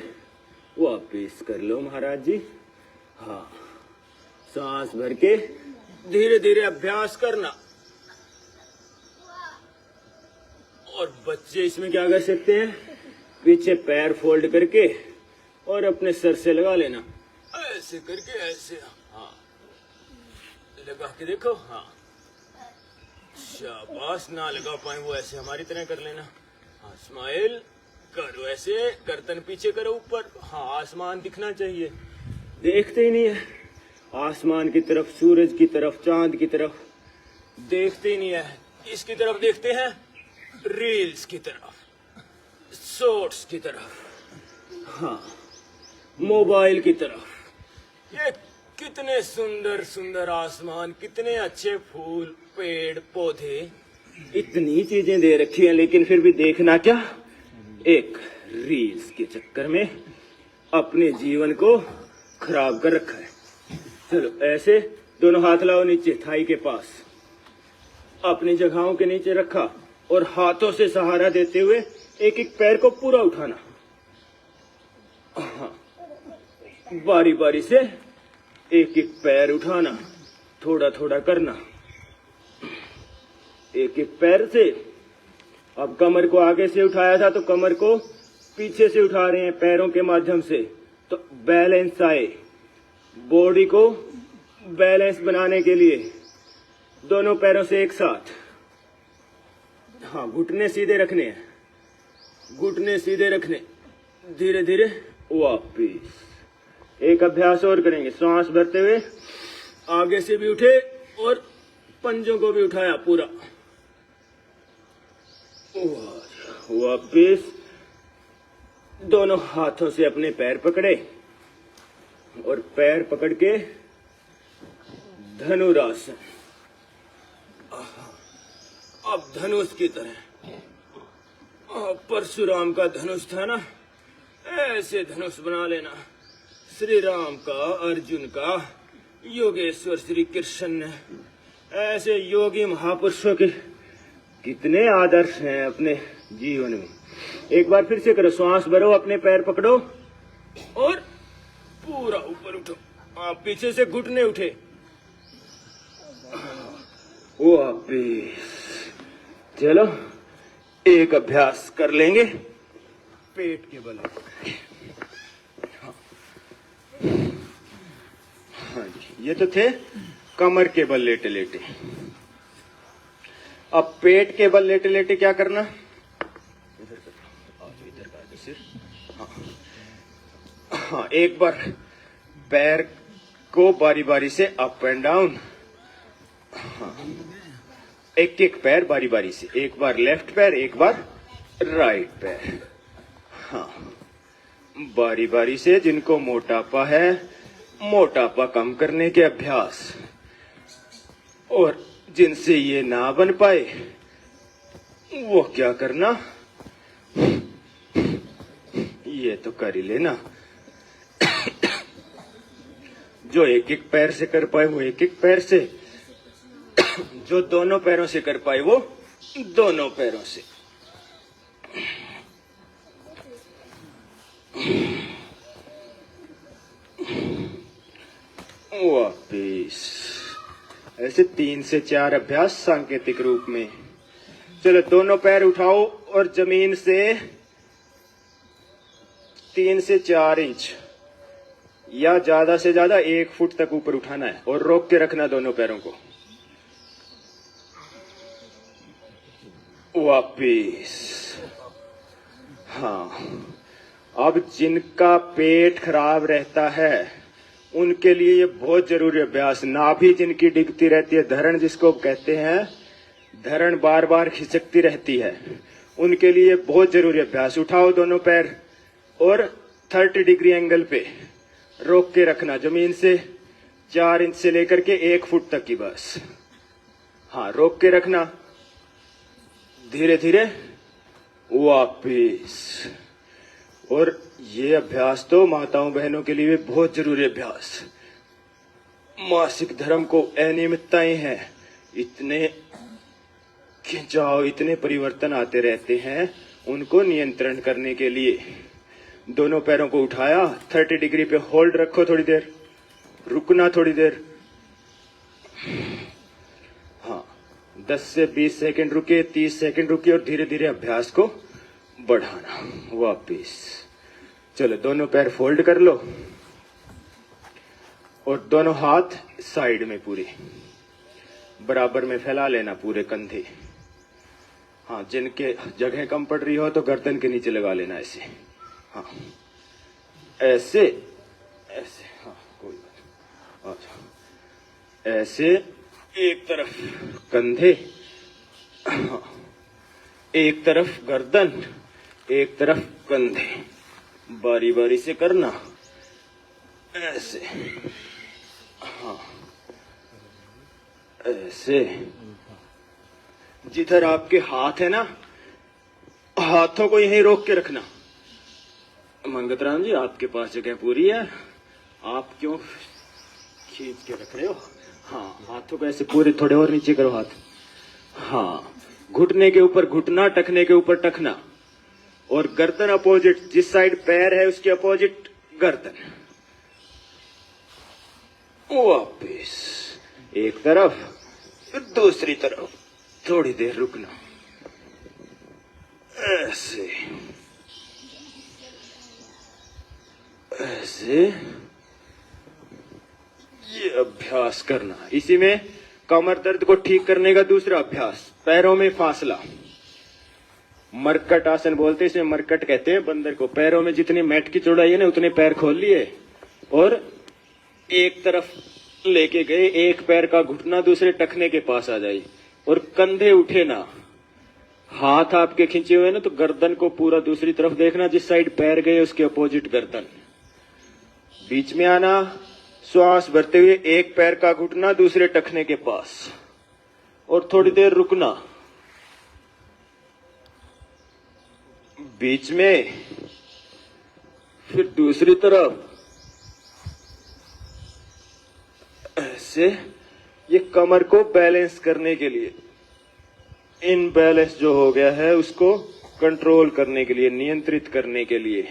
वापिस कर लो महाराज जी। हाँ, सांस भर के धीरे धीरे अभ्यास करना। और बच्चे इसमें क्या कर सकते हैं, पीछे पैर फोल्ड करके और अपने सर से लगा लेना, ऐसे करके ऐसे। हाँ, लगा के देखो। हाँ, शाबाश। ना लगा पाए वो ऐसे हमारी तरह कर लेना। हाँ, स्माइल करो, ऐसे गर्दन पीछे करो ऊपर। हाँ, आसमान दिखना चाहिए। देखते ही नहीं है आसमान की तरफ, सूरज की तरफ, चांद की तरफ देखते ही नहीं है। इसकी तरफ देखते हैं, रील्स की तरफ, शॉर्ट्स की तरफ, हाँ, मोबाइल की तरफ। ये कितने सुंदर सुंदर आसमान, कितने अच्छे फूल, पेड़ पौधे, इतनी चीजें दे रखी हैं, लेकिन फिर भी देखना क्या, एक रील्स के चक्कर में अपने जीवन को खराब कर रखा है। चलो ऐसे दोनों हाथ लाओ नीचे थाई के पास, अपनी जगहों के नीचे रखा और हाथों से सहारा देते हुए एक एक पैर को पूरा उठाना। हाँ, बारी बारी से एक एक पैर उठाना, थोड़ा थोड़ा करना, एक एक पैर से। अब कमर को आगे से उठाया था तो कमर को पीछे से उठा रहे हैं पैरों के माध्यम से, तो बैलेंस आए। बॉडी को बैलेंस बनाने के लिए दोनों पैरों से एक साथ। हाँ, घुटने सीधे रखने हैं, घुटने सीधे रखने, धीरे धीरे वापिस। एक अभ्यास और करेंगे, सांस भरते हुए आगे से भी उठे और पंजों को भी उठाया पूरा, वापिस। दोनों हाथों से अपने पैर पकड़े और पैर पकड़ के धनुरासन। अब धनुष की तरह, परशुराम का धनुष था ना, ऐसे धनुष बना लेना। श्री राम का, अर्जुन का, योगेश्वर श्री कृष्ण ने, ऐसे योगी महापुरुषों के कितने आदर्श हैं अपने जीवन में। एक बार फिर से करो, सांस भरो, अपने पैर पकड़ो और पूरा ऊपर उठो। आप पीछे से घुटने उठे, वापिस। चलो एक अभ्यास कर लेंगे पेट के बल। हाँ जी, ये तो थे कमर के बल लेटे लेटे। अब पेट के बल लेटे लेटे क्या करना, इधर का सिर। हाँ, एक बार पैर को बारी बारी से अप एंड डाउन। हाँ, एक एक पैर बारी बारी से, एक बार लेफ्ट पैर, एक बार राइट पैर। हाँ, बारी बारी से। जिनको मोटापा है, मोटापा कम करने के अभ्यास, और जिनसे ये ना बन पाए वो क्या करना, ये तो कर ही लेना। जो एक एक पैर से कर पाए वो एक एक पैर से, जो दोनों पैरों से कर पाए वो दोनों पैरों से। वापिस। ऐसे 3 से 4 अभ्यास सांकेतिक रूप में। चलो दोनों पैर उठाओ और जमीन से 3 से 4 इंच या ज्यादा से ज्यादा 1 फुट तक ऊपर उठाना है और रोक के रखना दोनों पैरों को। वापिस। हाँ, अब जिनका पेट खराब रहता है उनके लिए ये बहुत जरूरी अभ्यास। नाभि जिनकी डिगती रहती है, धरण जिसको कहते हैं, धरण बार बार खिसकती रहती है, उनके लिए बहुत जरूरी अभ्यास। उठाओ दोनों पैर और 30 डिग्री एंगल पे रोक के रखना, जमीन से 4 इंच से लेकर के 1 फुट तक की बस। हाँ, रोक के रखना, धीरे धीरे वापिस। और ये अभ्यास तो माताओं बहनों के लिए बहुत जरूरी अभ्यास। मासिक धर्म को अनियमितताएं हैं, इतने खिंचाव, इतने परिवर्तन आते रहते हैं, उनको नियंत्रण करने के लिए दोनों पैरों को उठाया, 30 डिग्री पे होल्ड रखो थोड़ी देर, रुकना थोड़ी देर। हाँ, 10 से 20 सेकंड रुके, 30 सेकंड रुके और धीरे धीरे अभ्यास को बढ़ाना। वापिस चलो, दोनों पैर फोल्ड कर लो और दोनों हाथ साइड में पूरे बराबर में फैला लेना, पूरे कंधे। हाँ, जिनके जगह कम पड़ रही हो तो गर्दन के नीचे लगा लेना ऐसे। हाँ, ऐसे ऐसे। हाँ, कोई बात नहीं। अच्छा, ऐसे एक तरफ कंधे, हाँ, एक तरफ गर्दन, एक तरफ कंधे, बारी बारी से करना ऐसे। हाँ, ऐसे। जिधर आपके हाथ है ना, हाथों को यहीं रोक के रखना। मंगत राम जी, आपके पास जगह पूरी है, आप क्यों खींच के रख रहे हो? हाँ, हाथों को ऐसे पूरे, थोड़े और नीचे करो हाथ। हाँ, घुटने के ऊपर घुटना, टखने के ऊपर टखना, और गर्दन अपोजिट, जिस साइड पैर है उसके अपोजिट गर्दन। वापिस एक तरफ, फिर दूसरी तरफ, थोड़ी देर रुकना ऐसे ऐसे। ये अभ्यास करना। इसी में कमर दर्द को ठीक करने का दूसरा अभ्यास, पैरों में फासला, मरकट आसन बोलते हैं। इसमें मरकट कहते हैं बंदर को। पैरों में जितनी मैट की चौड़ाई है ना, उतने पैर खोल लिए और एक तरफ लेके गए, एक पैर का घुटना दूसरे टखने के पास आ जाए और कंधे उठे ना, हाथ आपके खींचे हुए ना, तो गर्दन को पूरा दूसरी तरफ देखना, जिस साइड पैर गए उसके अपोजिट गर्दन। बीच में आना, श्वास भरते हुए एक पैर का घुटना दूसरे टखने के पास और थोड़ी देर रुकना। बीच में, फिर दूसरी तरफ ऐसे। ये कमर को बैलेंस करने के लिए, इनबैलेंस जो हो गया है उसको कंट्रोल करने के लिए, नियंत्रित करने के लिए,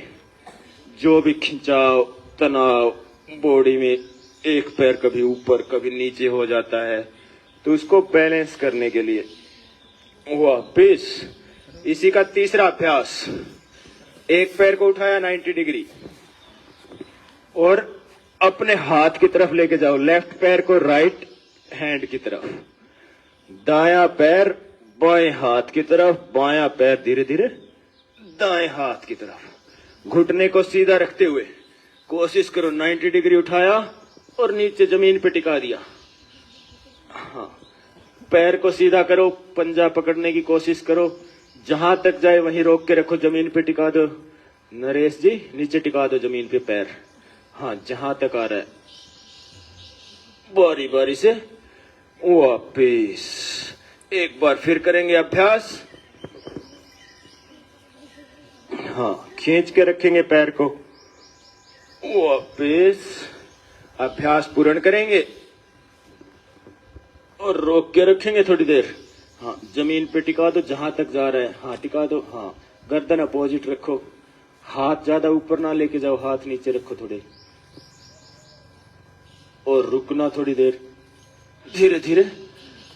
जो भी खिंचाव तनाव बॉडी में, एक पैर कभी ऊपर कभी नीचे हो जाता है, तो उसको बैलेंस करने के लिए। वापिस इसी का तीसरा अभ्यास, एक पैर को उठाया 90 डिग्री और अपने हाथ की तरफ लेके जाओ, लेफ्ट पैर को राइट हैंड की तरफ, दायां पैर बाएं हाथ की तरफ, बायां पैर धीरे धीरे दाएं हाथ की तरफ। घुटने को सीधा रखते हुए कोशिश करो, 90 डिग्री उठाया और नीचे जमीन पे टिका दिया। हाँ, पैर को सीधा करो, पंजा पकड़ने की कोशिश करो, जहां तक जाए वहीं रोक के रखो, जमीन पे टिका दो। नरेश जी, नीचे टिका दो जमीन पे पैर। हाँ, जहां तक आ रहा है, बारी बारी से। वापिस एक बार फिर करेंगे अभ्यास। हाँ, खींच के रखेंगे पैर को, वापिस अभ्यास पूर्ण करेंगे और रोक के रखेंगे थोड़ी देर। हाँ, जमीन पे टिका दो जहां तक जा रहा है। हाँ, टिका दो। हाँ, गर्दन अपोजिट रखो, हाथ ज्यादा ऊपर ना लेके जाओ, हाथ नीचे रखो थोड़े, और रुकना थोड़ी देर, धीरे धीरे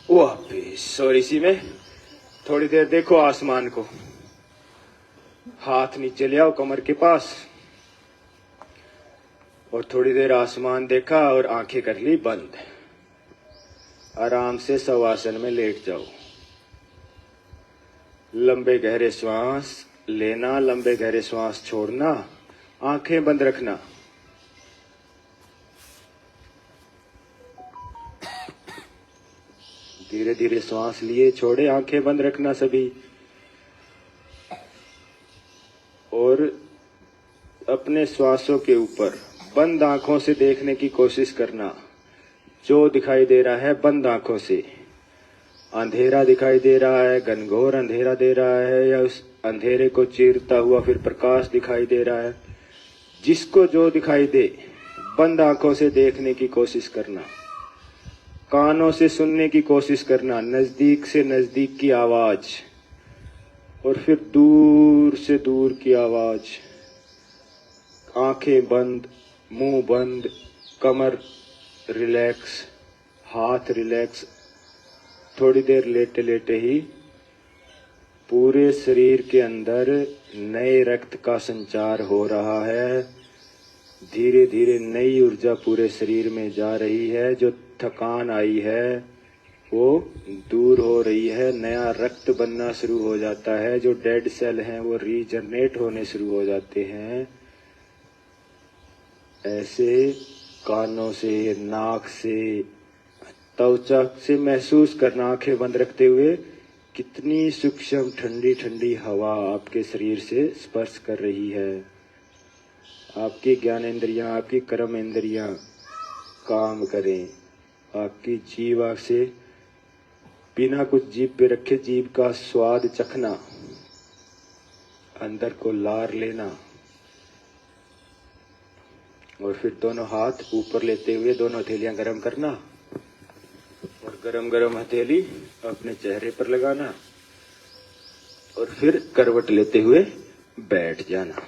वापिस। और इसी में थोड़ी देर देखो आसमान को, हाथ नीचे ले आओ कमर के पास और थोड़ी देर आसमान देखा और आंखें कर ली बंद। आराम से शवासन में लेट जाओ। लंबे गहरे श्वास लेना, लंबे गहरे श्वास छोड़ना, आंखें बंद रखना। धीरे धीरे श्वास लिए छोड़े, आंखें बंद रखना सभी। और अपने श्वासों के ऊपर बंद आंखों से देखने की कोशिश करना। जो दिखाई दे रहा है बंद आंखों से, अंधेरा दिखाई दे रहा है, घनघोर अंधेरा दे रहा है, या उस अंधेरे को चीरता हुआ फिर प्रकाश दिखाई दे रहा है, जिसको जो दिखाई दे बंद आंखों से देखने की कोशिश करना। कानों से सुनने की कोशिश करना, नजदीक से नजदीक की आवाज और फिर दूर से दूर की आवाज। आंखें बंद, मुंह बंद, कमर रिलैक्स, हाथ रिलैक्स। थोड़ी देर लेटे लेटे ही पूरे शरीर के अंदर नए रक्त का संचार हो रहा है। धीरे धीरे नई ऊर्जा पूरे शरीर में जा रही है। जो थकान आई है वो दूर हो रही है। नया रक्त बनना शुरू हो जाता है। जो डेड सेल हैं वो रीजनरेट होने शुरू हो जाते हैं। ऐसे कानों से, नाक से, त्वचा से महसूस करना, आंखें बंद रखते हुए, कितनी सूक्ष्म ठंडी ठंडी हवा आपके शरीर से स्पर्श कर रही है। आपकी ज्ञानेंद्रियां, आपकी कर्म इंद्रियां काम करें। आपकी जीवा से बिना कुछ जीभ पे रखे जीभ का स्वाद चखना, अंदर को लार लेना, और फिर दोनों हाथ ऊपर लेते हुए दोनों हथेलियां गरम करना और गरम गरम हथेली अपने चेहरे पर लगाना और फिर करवट लेते हुए बैठ जाना।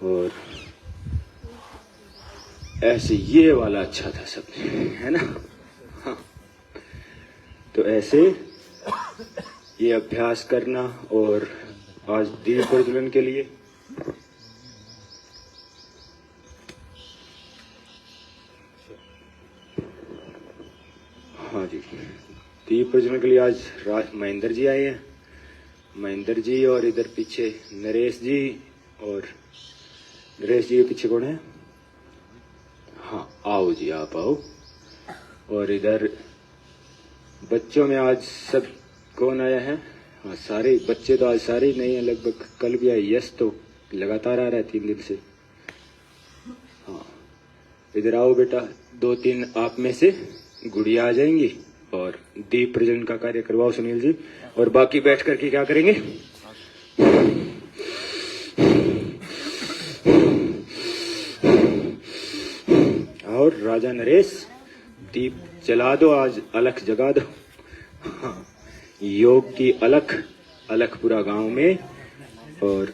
और ऐसे ये वाला अच्छा था सब, है ना? हाँ। तो ऐसे ये अभ्यास करना। और आज दीप प्रज्वलन के लिए हाँ जी, दीप प्रज्वलन के लिए आज महेंद्र जी आए हैं। महेंद्र जी और इधर पीछे नरेश जी, और नरेश जी के पीछे कौन है? हाँ, आओ जी, आप आओ। और इधर बच्चों में आज सब कौन आया है? हाँ, सारे बच्चे तो आज सारे ही नहीं है, लगभग कल भी आए। यश तो लगातार आ रहा है 3 दिन से। हाँ, इधर आओ बेटा। 2-3 आप में से गुड़िया आ जाएंगी और दीप प्रज्वलन का कार्य करवाओ सुनील जी। और बाकी बैठ करके क्या करेंगे? और राजा नरेश दीप जला दो, आज अलख जगा दो। हाँ, योग की अलख, अलख पूरा गांव में। और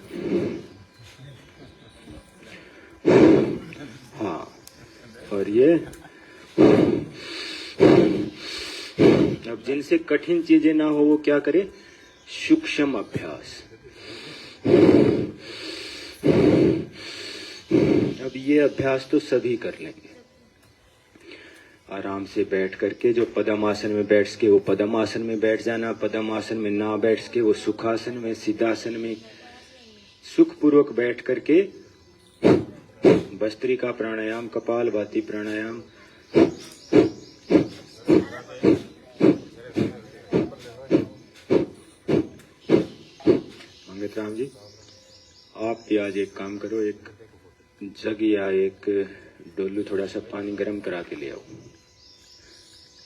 हाँ, और ये अब जिनसे कठिन चीजें ना हो वो क्या करे? सूक्ष्म अभ्यास। अब ये अभ्यास तो सभी कर लेंगे। आराम से बैठ करके, जो पद्मासन में बैठ के वो पद्मासन में बैठ जाना, पद्मासन में ना बैठ के वो सुखासन में, सिद्धासन में सुखपूर्वक बैठ करके भस्त्रिका प्राणायाम, कपालभाति प्राणायाम, मंगत राम जी, आप भी आज एक काम करो, एक जग या एक डोलू थोड़ा सा पानी गर्म करा के ले आओ।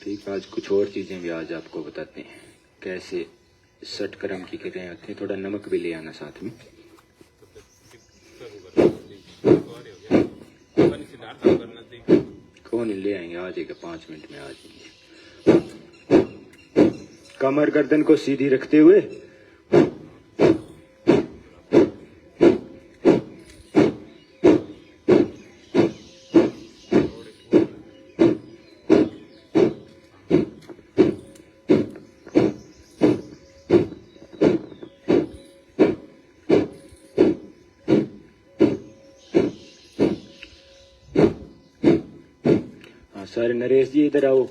ठीक, आज कुछ और चीजें भी आज आपको बताते हैं कैसे सटकर्म की क्रियाएं होती हैं। थोड़ा नमक भी ले आना साथ में। कौन ले आएंगे? आ जाएगा, 5 मिनट में आ जाएंगे। कमर गर्दन को सीधी रखते हुए सारे नरेश जी इधर आओ,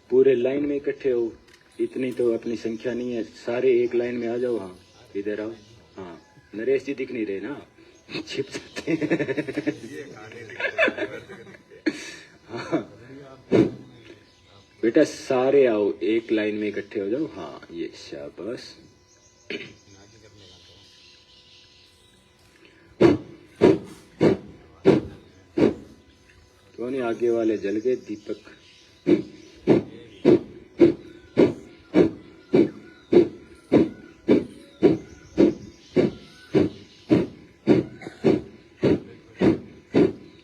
पूरे लाइन में इकट्ठे हो। इतनी तो अपनी संख्या नहीं है, सारे एक लाइन में आ जाओ। हाँ, इधर आओ। हाँ, नरेश जी दिख नहीं रहे ना, छिप जाते हैं। हाँ बेटा, सारे आओ, एक लाइन में इकट्ठे हो जाओ। हाँ, ये शाबाश। तो नहीं, आगे वाले जल गए दीपक।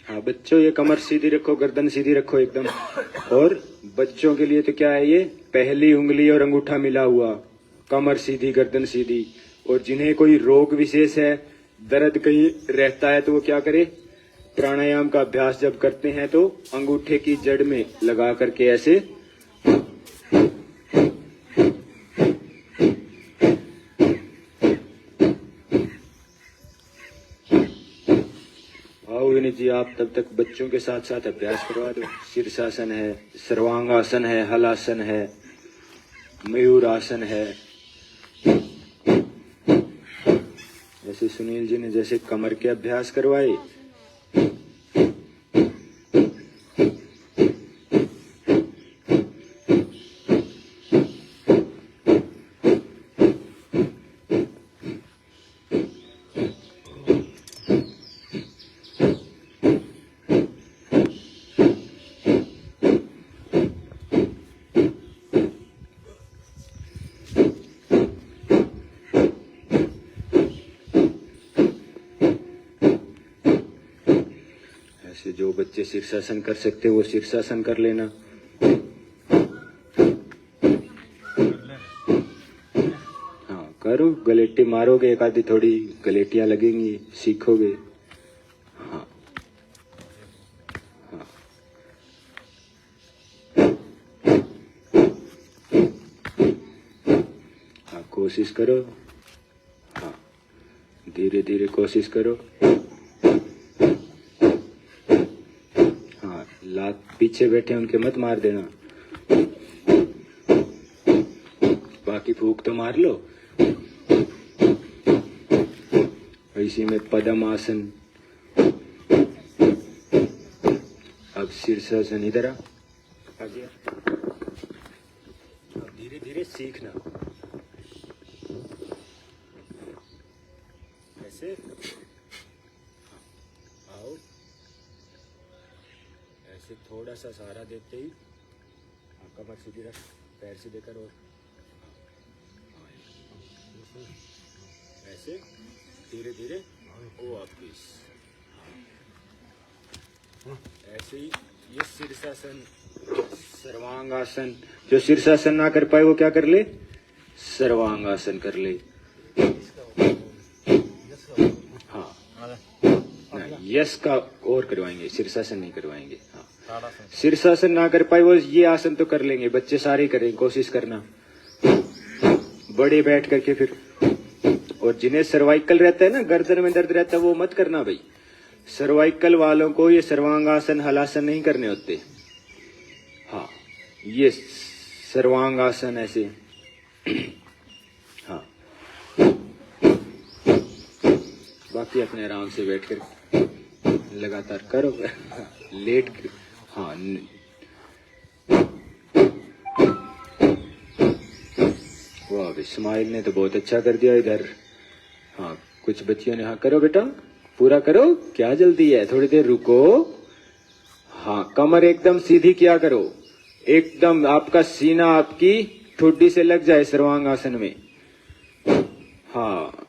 हाँ बच्चों, ये कमर सीधी रखो, गर्दन सीधी रखो एकदम, और बच्चों के लिए तो क्या है ये, पहली उंगली और अंगूठा मिला हुआ, कमर सीधी गर्दन सीधी। और जिन्हें कोई रोग विशेष है, दर्द कहीं रहता है, तो वो क्या करे, प्राणायाम का अभ्यास जब करते हैं तो अंगूठे की जड़ में लगा करके ऐसे आओ विनीत जी, आप तब तक बच्चों के साथ साथ अभ्यास करवा दो। शीर्षासन है, सर्वांगासन है, हलासन है, मयूरासन है। जैसे सुनील जी ने जैसे कमर के अभ्यास करवाए, जो बच्चे शीर्षासन कर सकते वो शीर्षासन कर लेना। हाँ करो, गलेटी मारोगे, एक आधी थोड़ी गलेटियां लगेंगी, सीखोगे। हाँ हाँ हाँ कोशिश करो। हाँ धीरे धीरे कोशिश करो। लात पीछे बैठे उनके मत मार देना, बाकी फूंक तो मार लो। इसी में पद्म आसन। अब शीर्षासन इधर आ गया। अब धीरे धीरे सीखना ऐसे। आओ ऐसे थोड़ा सा सहारा देते ही कमर सीधी रख, पैर सीधे कर, और ऐसे धीरे धीरे ओ वापिस। ऐसे ही ये शीर्षासन, सर्वांगासन। जो शीर्षासन ना कर पाए वो क्या कर ले, सर्वांगासन कर ले। हाँ यस का और करवाएंगे, शीर्षासन नहीं करवाएंगे। हाँ शीर्षासन ना कर पाए वो ये आसन तो कर लेंगे, बच्चे सारे करेंगे, कोशिश करना बड़े बैठ करके फिर। और जिन्हें सर्वाइकल रहता है ना, गर्दन में दर्द रहता है, वो मत करना भाई। सर्वाइकल वालों को ये सर्वांगासन हलासन नहीं करने होते। हाँ ये सर्वांगासन ऐसे। हाँ बाकी अपने आराम से बैठ कर लगातार करो, लेट। हाँ वाह, इस्माइल ने तो बहुत अच्छा कर दिया इधर। हाँ कुछ बच्चियों ने, हाँ करो बेटा पूरा करो, क्या जल्दी है, थोड़ी देर रुको। हाँ कमर एकदम सीधी किया करो, एकदम आपका सीना आपकी ठुड्डी से लग जाए सर्वांगासन में। हाँ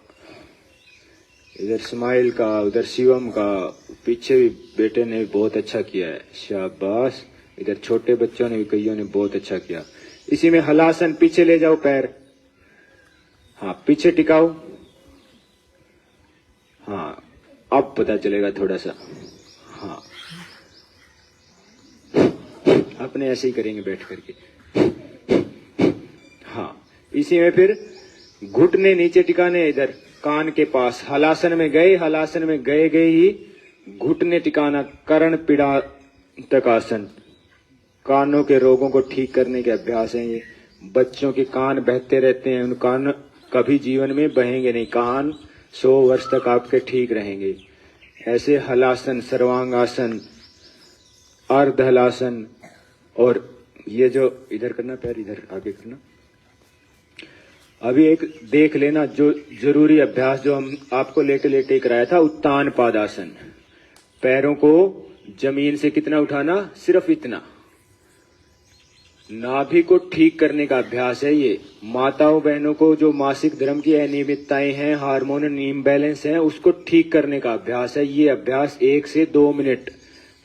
इधर स्माइल का, उधर शिवम का, पीछे भी बेटे ने बहुत अच्छा किया है, शाबाश। इधर छोटे बच्चों ने भी, कईयों ने बहुत अच्छा किया। इसी में हलासन, पीछे ले जाओ पैर। हाँ पीछे टिकाओ। हाँ अब पता चलेगा थोड़ा सा। हाँ अपने ऐसे ही करेंगे बैठ करके। हाँ इसी में फिर घुटने नीचे टिकाने, इधर कान के पास। हलासन में गए, हलासन में गए गए ही घुटने टिकाना। कर्ण पीड़ा तक आसन, कानों के रोगों को ठीक करने के अभ्यास है ये। बच्चों के कान बहते रहते हैं, उन कान कभी जीवन में बहेंगे नहीं, कान 100 वर्ष तक आपके ठीक रहेंगे। ऐसे हलासन, सर्वांगासन, अर्ध हलासन। और ये जो इधर करना, पैर इधर आगे करना। अभी एक देख लेना जो जरूरी अभ्यास जो हम आपको लेटे लेटे कराया था, उत्तान पादासन। पैरों को जमीन से कितना उठाना, सिर्फ इतना। नाभि को ठीक करने का अभ्यास है ये। माताओं बहनों को जो मासिक धर्म की अनियमितताएं हैं, हार्मोनल इम्बैलेंस है, उसको ठीक करने का अभ्यास है ये। अभ्यास 1 से 2 मिनट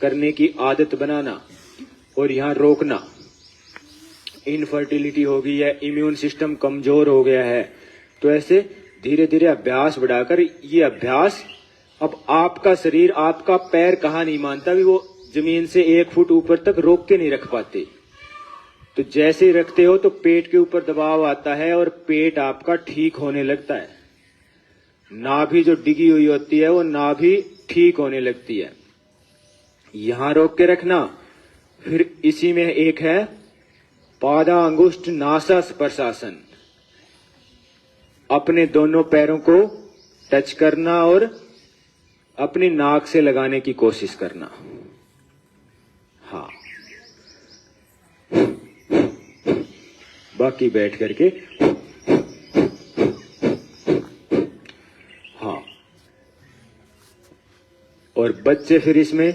करने की आदत बनाना और यहाँ रोकना। इनफर्टिलिटी होगी या इम्यून सिस्टम कमजोर हो गया है, तो ऐसे धीरे धीरे अभ्यास बढ़ाकर ये अभ्यास, अब आपका शरीर, आपका पैर कहाँ नहीं मानता भी, वो जमीन से 1 फुट ऊपर तक रोक के नहीं रख पाते। तो जैसे ही रखते हो तो पेट के ऊपर दबाव आता है और पेट आपका ठीक होने लगता है। नाभि जो डिगी हुई होती है वो नाभि ठीक होने लगती है। यहां रोक के रखना। फिर इसी में एक है पादा अंगुष्ठ नासा स्पर्शासन। अपने दोनों पैरों को टच करना और अपनी नाक से लगाने की कोशिश करना। हाँ, बाकी बैठ करके। हाँ, और बच्चे फिर इसमें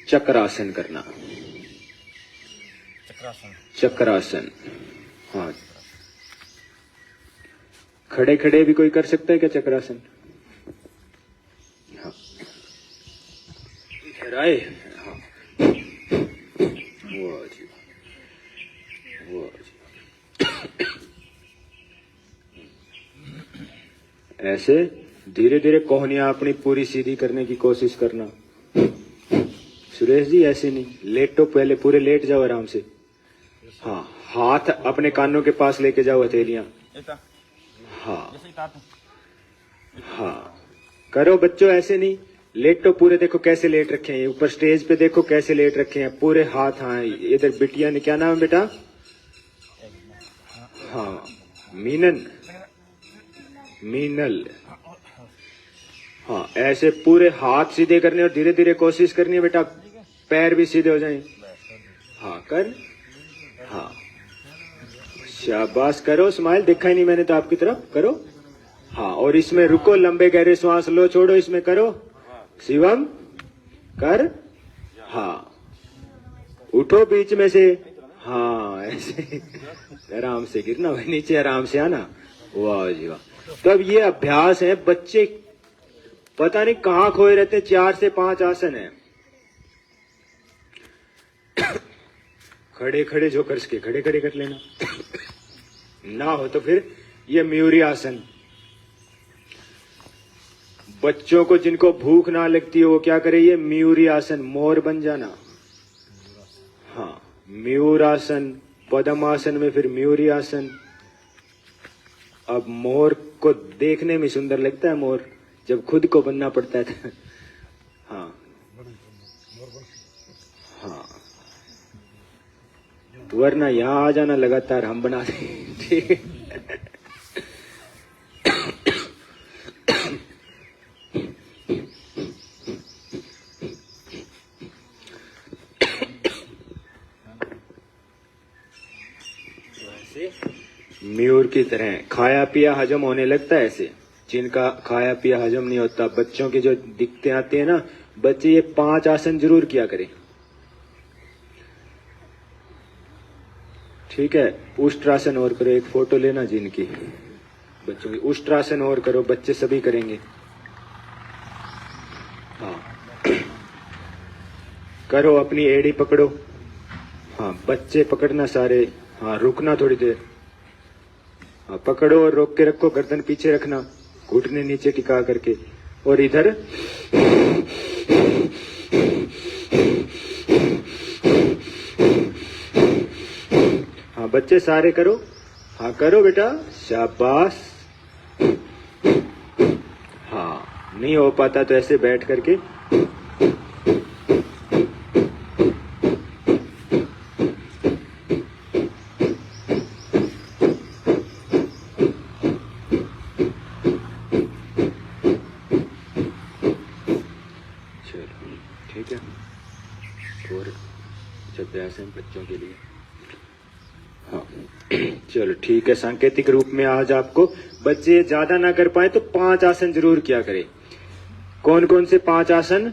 चक्रासन करना। चक्रासन। हाँ, खड़े खड़े भी कोई कर सकता है क्या चक्रासन? हाँ, इधर आए। हाँ, वाह जी, वाह जी। ऐसे धीरे धीरे कोहनियां अपनी पूरी सीधी करने की कोशिश करना। सुरेश जी ऐसे नहीं, लेटो, पहले पूरे लेट जाओ आराम से। हाँ, हाथ अपने कानों के पास लेके जाओ, हथेलियां। हाँ हाँ, करो बच्चों, ऐसे नहीं, लेटो पूरे। देखो कैसे लेट रखे हैं ऊपर स्टेज पे, देखो कैसे लेट रखे हैं पूरे हाथ। हाँ, इधर बिटिया ने, क्या नाम है बेटा? हाँ, मीनन, मीनल। हाँ, ऐसे पूरे हाथ सीधे करने और धीरे धीरे कोशिश करनी है बेटा, पैर भी सीधे हो जाएं। हाँ, कर। हाँ, शाबाश, करो, स्माइल, देखा ही नहीं मैंने तो आपकी तरफ, करो। हाँ, और इसमें रुको, लंबे गहरे श्वास लो, छोड़ो, इसमें करो। शिवम, कर। हाँ, उठो बीच में से। हाँ, ऐसे आराम से गिरना भाई, नीचे आराम से आना। वाह जी वाह। तो अब ये अभ्यास है, बच्चे पता नहीं कहाँ खोए रहते। 4 से 5 आसन है। खड़े खड़े जो कर सके खड़े खड़े कर लेना। ना हो तो फिर ये मयूरी आसन। बच्चों को जिनको भूख ना लगती है वो क्या करे, ये मयूरी आसन, मोर बन जाना। हाँ, मयूर आसन, पद्मासन में फिर मयूरी आसन। अब मोर को देखने में सुंदर लगता है मोर, जब खुद को बनना पड़ता है। हाँ हाँ, वरना यहाँ आ जाना लगातार, हम बना दें। ठीक है। मयूर की तरह खाया पिया हजम होने लगता है। ऐसे जिनका खाया पिया हजम नहीं होता, बच्चों की जो दिक्कतें आती है ना, बच्चे ये 5 आसन जरूर किया करें। ठीक है, उष्ट्रासन और करो, एक फोटो लेना जिनकी बच्चों की, उष्ट्रासन और करो, बच्चे सभी करेंगे। हाँ, करो, अपनी एड़ी पकड़ो। हाँ, बच्चे पकड़ना सारे। हाँ, रुकना थोड़ी देर। हाँ, पकड़ो और रोक के रखो, गर्दन पीछे रखना, घुटने नीचे टिका करके, और इधर। हाँ, बच्चे सारे करो। हाँ, करो बेटा, शाबाश। हाँ, नहीं हो पाता तो ऐसे बैठ करके। ठीक है, और अभ्यास है बच्चों के लिए। हाँ, चलो ठीक है। सांकेतिक रूप में आज आपको, बच्चे ज्यादा ना कर पाए तो 5 आसन जरूर किया करें। कौन कौन से 5 आसन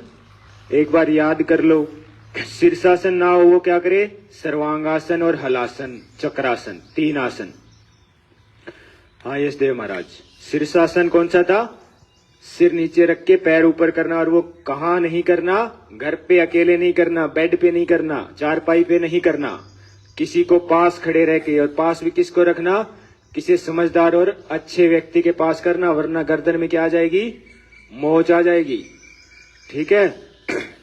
एक बार याद कर लो। शीर्षासन ना हो वो क्या करे, सर्वांगासन और हलासन, चक्रासन, 3 आसन। हाँ यशदेव महाराज, शीर्षासन कौन सा था? सिर नीचे रख के पैर ऊपर करना, और वो कहाँ नहीं करना, घर पे अकेले नहीं करना, बेड पे नहीं करना, चारपाई पे नहीं करना, किसी को पास खड़े रह के, और पास भी किसको रखना, किसी समझदार और अच्छे व्यक्ति के पास करना, वरना गर्दन में क्या आ जाएगी, मोच आ जाएगी। ठीक है,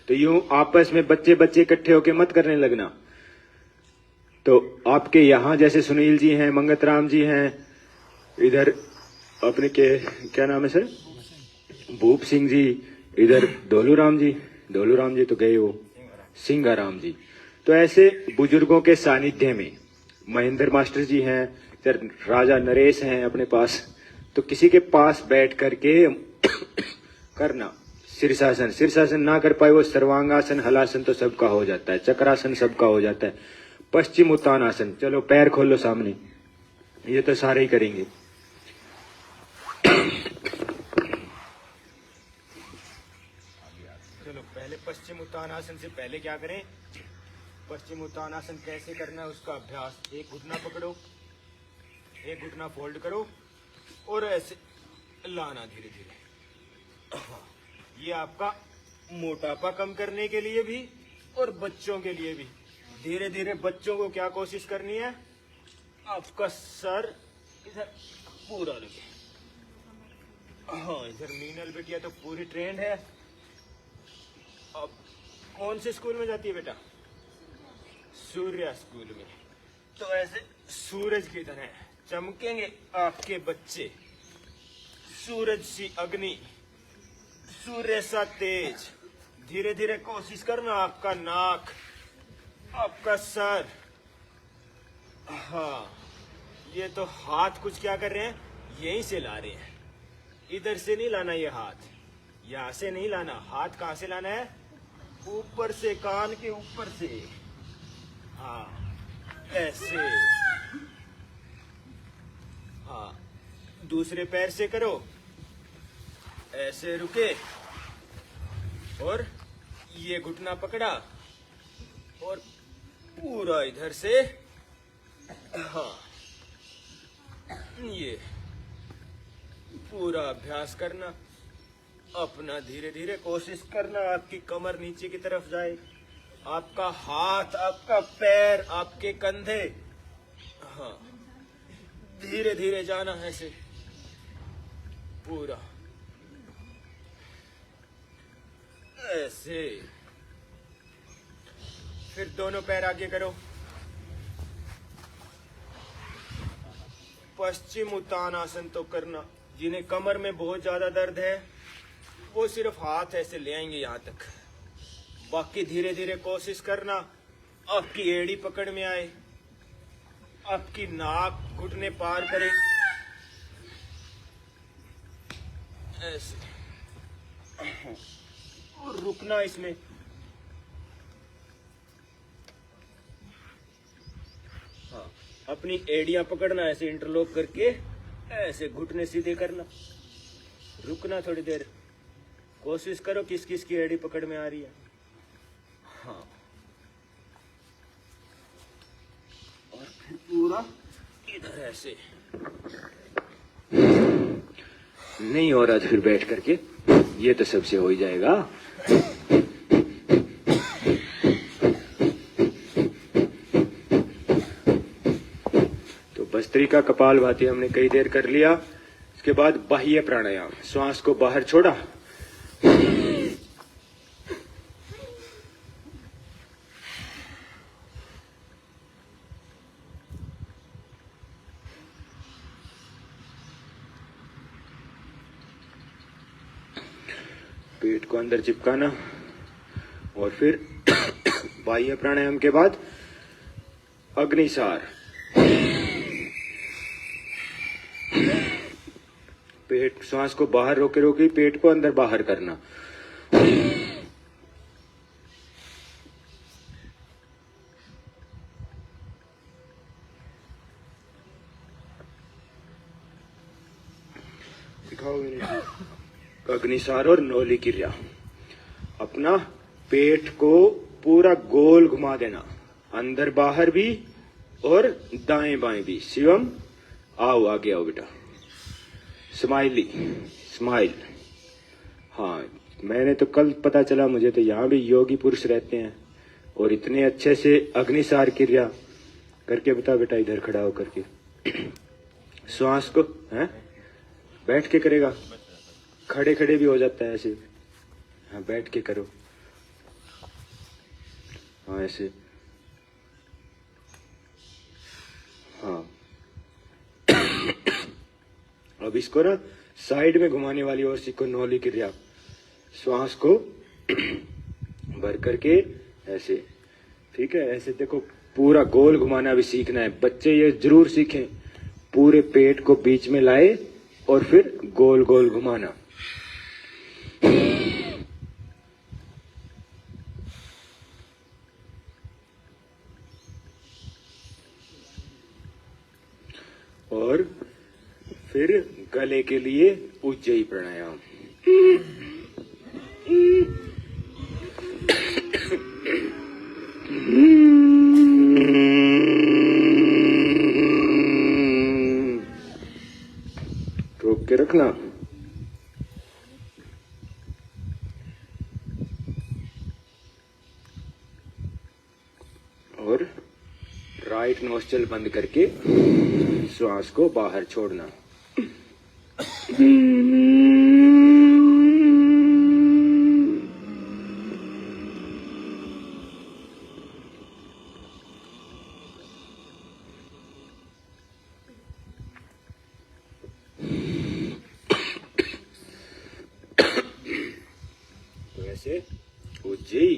तो यूं आपस में बच्चे बच्चे इकट्ठे होके मत करने लगना। तो आपके यहाँ जैसे सुनील जी हैं, मंगतराम जी हैं, इधर अपने के क्या नाम है सर, भूप सिंह जी, इधर डोलूराम जी तो गए, वो सिंगाराम जी। तो ऐसे बुजुर्गों के सानिध्य में महेंद्र मास्टर जी हैं, इधर राजा नरेश हैं अपने पास, तो किसी के पास बैठ करके करना शीर्षासन। शीर्षासन ना कर पाए वो सर्वांगासन, हलासन तो सबका हो जाता है, चक्रासन सबका हो जाता है, पश्चिम उत्तानासन। चलो पैर खोलो सामने, ये तो सारे ही करेंगे। चलो पहले पश्चिम उत्तानासन से पहले क्या करें, पश्चिम उत्तानासन कैसे करना है उसका अभ्यास। एक घुटना पकड़ो, एक घुटना फोल्ड करो और ऐसे लाना धीरे धीरे। ये आपका मोटापा कम करने के लिए भी और बच्चों के लिए भी। धीरे धीरे बच्चों को क्या कोशिश करनी है, आपका सर इधर पूरा लगे। हाँ, इधर मीनल बिटिया तो पूरी ट्रेंड है। अब कौन से स्कूल में जाती है बेटा, सूर्या स्कूल में। तो ऐसे सूरज की तरह चमकेंगे आपके बच्चे, सूरज सी अग्नि, सूर्य सा तेज। धीरे धीरे कोशिश करना, आपका नाक, आपका सर। हाँ, ये तो हाथ कुछ क्या कर रहे हैं, यहीं से ला रहे हैं, इधर से नहीं लाना। ये हाथ यहां से नहीं लाना, हाथ कहां से लाना है, ऊपर से, कान के ऊपर से। हाँ, ऐसे। हाँ, दूसरे पैर से करो, ऐसे रुके और ये घुटना पकड़ा और पूरा इधर से। हाँ, ये पूरा अभ्यास करना अपना। धीरे धीरे कोशिश करना आपकी कमर नीचे की तरफ जाए, आपका हाथ, आपका पैर, आपके कंधे। हाँ, धीरे धीरे जाना है ऐसे पूरा, ऐसे। फिर दोनों पैर आगे करो, पश्चिम उत्तानासन तो करना। जिन्हें कमर में बहुत ज्यादा दर्द है वो सिर्फ हाथ ऐसे ले आएंगे यहां तक। बाकी धीरे धीरे कोशिश करना आपकी एड़ी पकड़ में आए, आपकी नाक घुटने पार करे, ऐसे। और रुकना इसमें। हाँ, अपनी एड़ियां पकड़ना ऐसे इंटरलॉक करके, ऐसे घुटने सीधे करना, रुकना थोड़ी देर, कोशिश करो किस किस की एड़ी पकड़ में आ रही है। हाँ, और फिर पूरा इधर ऐसे। नहीं हो रहा तो फिर बैठ करके, ये तो सबसे हो ही जाएगा। तो भस्त्रिका कपालभाति हमने कई देर कर लिया। इसके बाद बाह्य प्राणायाम, श्वास को बाहर छोड़ा, पेट को अंदर चिपकाना, और फिर बाह्य प्राणायाम के बाद अग्निसार। पेट, श्वास को बाहर रोके रोके पेट को अंदर बाहर करना। दिखाओ मेरे। अग्निसार और नौली क्रिया, अपना पेट को पूरा गोल घुमा देना, अंदर बाहर भी और दाएं बाएं भी। शिवम आओ, आगे आओ बेटा। Smiley, smile. हाँ, मैंने तो कल पता चला मुझे, तो यहाँ भी योगी पुरुष रहते हैं और इतने अच्छे से अग्निसार क्रिया करके बता बेटा, इधर खड़ा हो करके। श्वास को हैं बैठ के करेगा, खड़े खड़े भी हो जाता है ऐसे। हाँ बैठ के करो, हाँ ऐसे, हाँ। अब इसको ना साइड में घुमाने वाली ओर सीखो, नौली क्रिया। श्वास को भर करके ऐसे, ठीक है, ऐसे देखो, पूरा गोल घुमाना भी सीखना है बच्चे, ये जरूर सीखें। पूरे पेट को बीच में लाए और फिर गोल गोल घुमाना। और फिर गले के लिए उज्जयी प्राणायाम। रोक के रखना। और राइट नोस्ट्रल बंद करके श्वास को बाहर छोड़ना। तो ऐसे उज्जयी,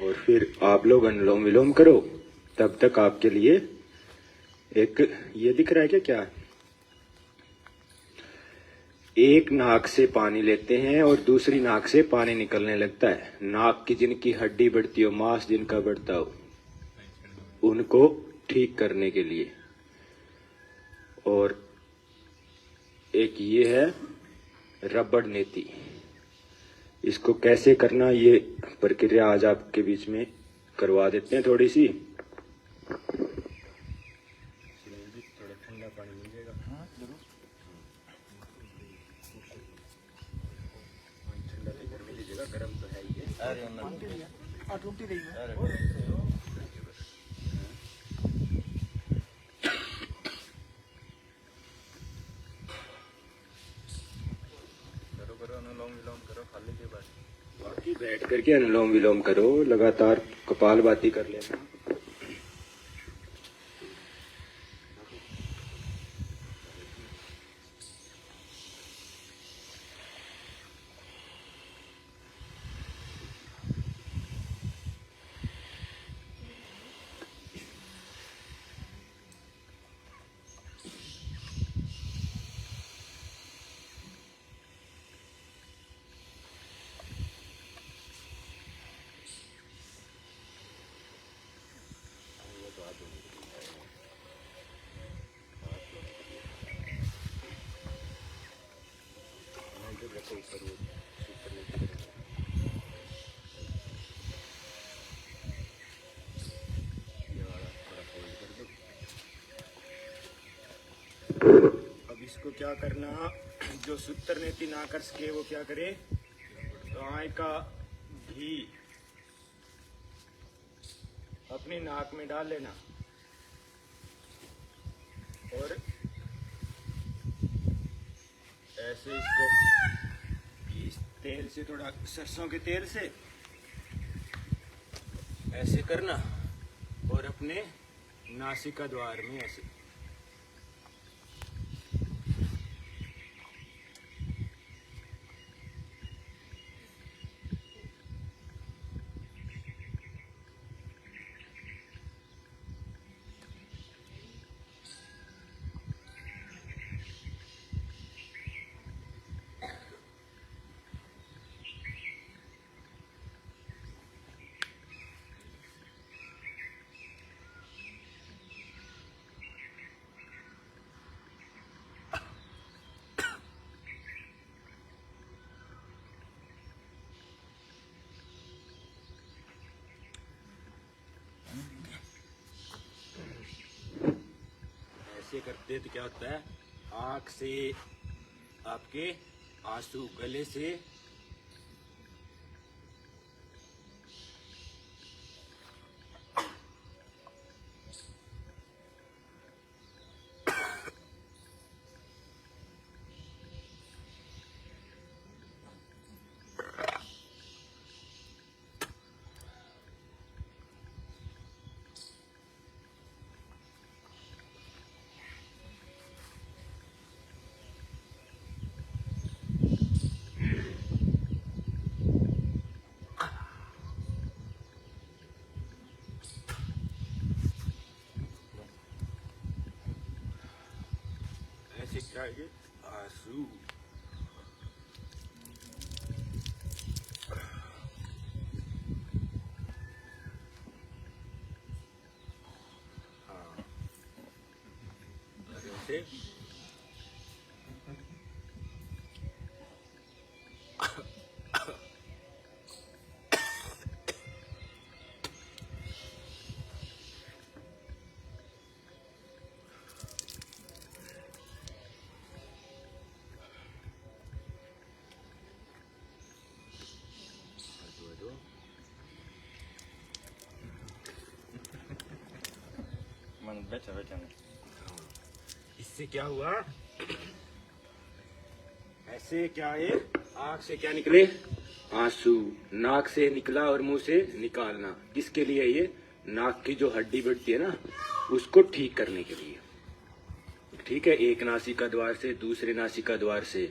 और फिर आप लोग अनुलोम विलोम करो। तब तक आपके लिए एक ये दिख रहा है क्या, एक नाक से पानी लेते हैं और दूसरी नाक से पानी निकलने लगता है। नाक की जिनकी हड्डी बढ़ती हो, मांस जिनका बढ़ता हो, उनको ठीक करने के लिए। और एक ये है रबड़ नेति, इसको कैसे करना ये प्रक्रिया आज आपके बीच में करवा देते हैं थोड़ी सी। थोड़ा ठंडा पानी मिल जाएगा। हाँ जरूर, ठंडा लेकर मिल लीजिएगा, गर्म तो है ही है। करो अनुलोम विलोम करो खाली के बाद, बाकी बैठ करके अनुलोम विलोम करो, लगातार कपालभाति कर लेना। अब इसको क्या करना, जो सूत्र नेति ना कर सके वो क्या करे, गाय का घी अपनी नाक में डाल लेना और ऐसे इसको इस तेल से, थोड़ा सरसों के तेल से ऐसे करना और अपने नासिका द्वार में ऐसे। ऐसे करते तो क्या होता है, आँख से आपके आंसू, गले से ये आंसू। हाँ, ऐसे दो। Man, बैठा बैठा नहीं। इससे क्या हुआ? ऐसे क्या है? आँख से क्या निकले? आंसू। नाक से निकला और मुंह से निकालना किसके लिए? ये नाक की जो हड्डी बढ़ती है ना, उसको ठीक करने के लिए। ठीक है, एक नासिका द्वार से दूसरे नासिका द्वार से।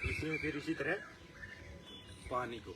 इसमें फिर इसी तरह पानी को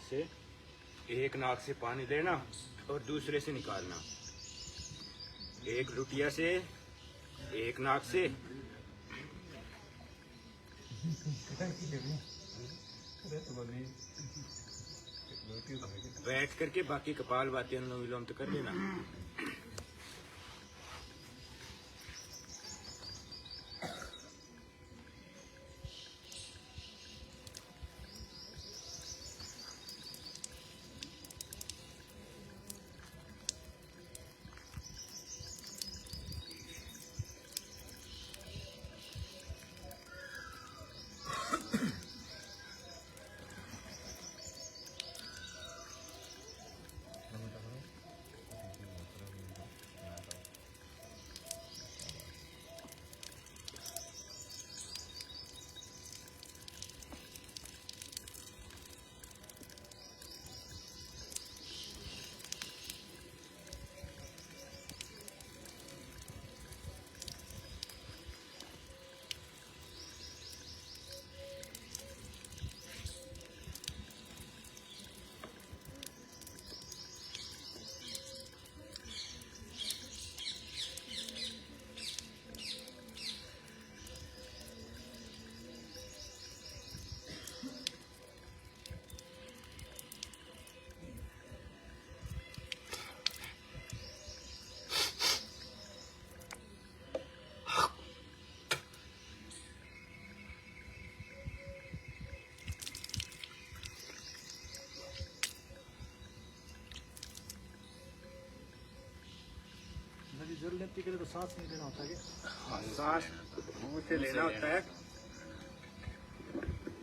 से एक नाक से पानी लेना और दूसरे से निकालना। एक लुटिया से, एक नाक से। बैठ करके बाकी कपाल भाती अनुलोम विलोम तो कर लेना। जल लेती करे तो सांस नहीं लेना होता है हाँ, सांस मुंह से लेना होता है।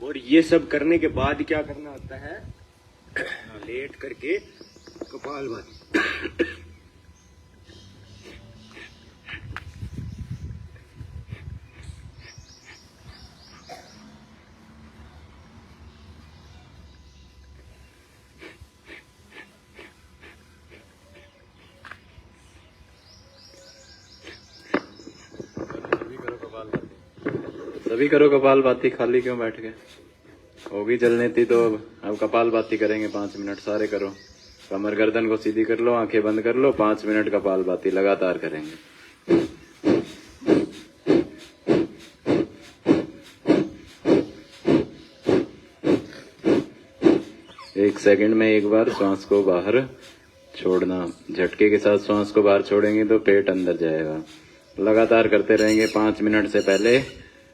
और ये सब करने के बाद क्या करना होता है? लेट करके कपालभाति। अभी करो कपालभाति, खाली क्यों बैठ के? होगी जलनेती तो अब कपालभाति करेंगे 5 मिनट। सारे करो, कमर गर्दन को सीधी कर लो, आंखें बंद कर लो, 5 मिनट कपालभाति लगातार करेंगे। एक सेकंड में एक बार श्वास को बाहर छोड़ना। झटके के साथ श्वास को बाहर छोड़ेंगे तो पेट अंदर जाएगा। लगातार करते रहेंगे। 5 मिनट से पहले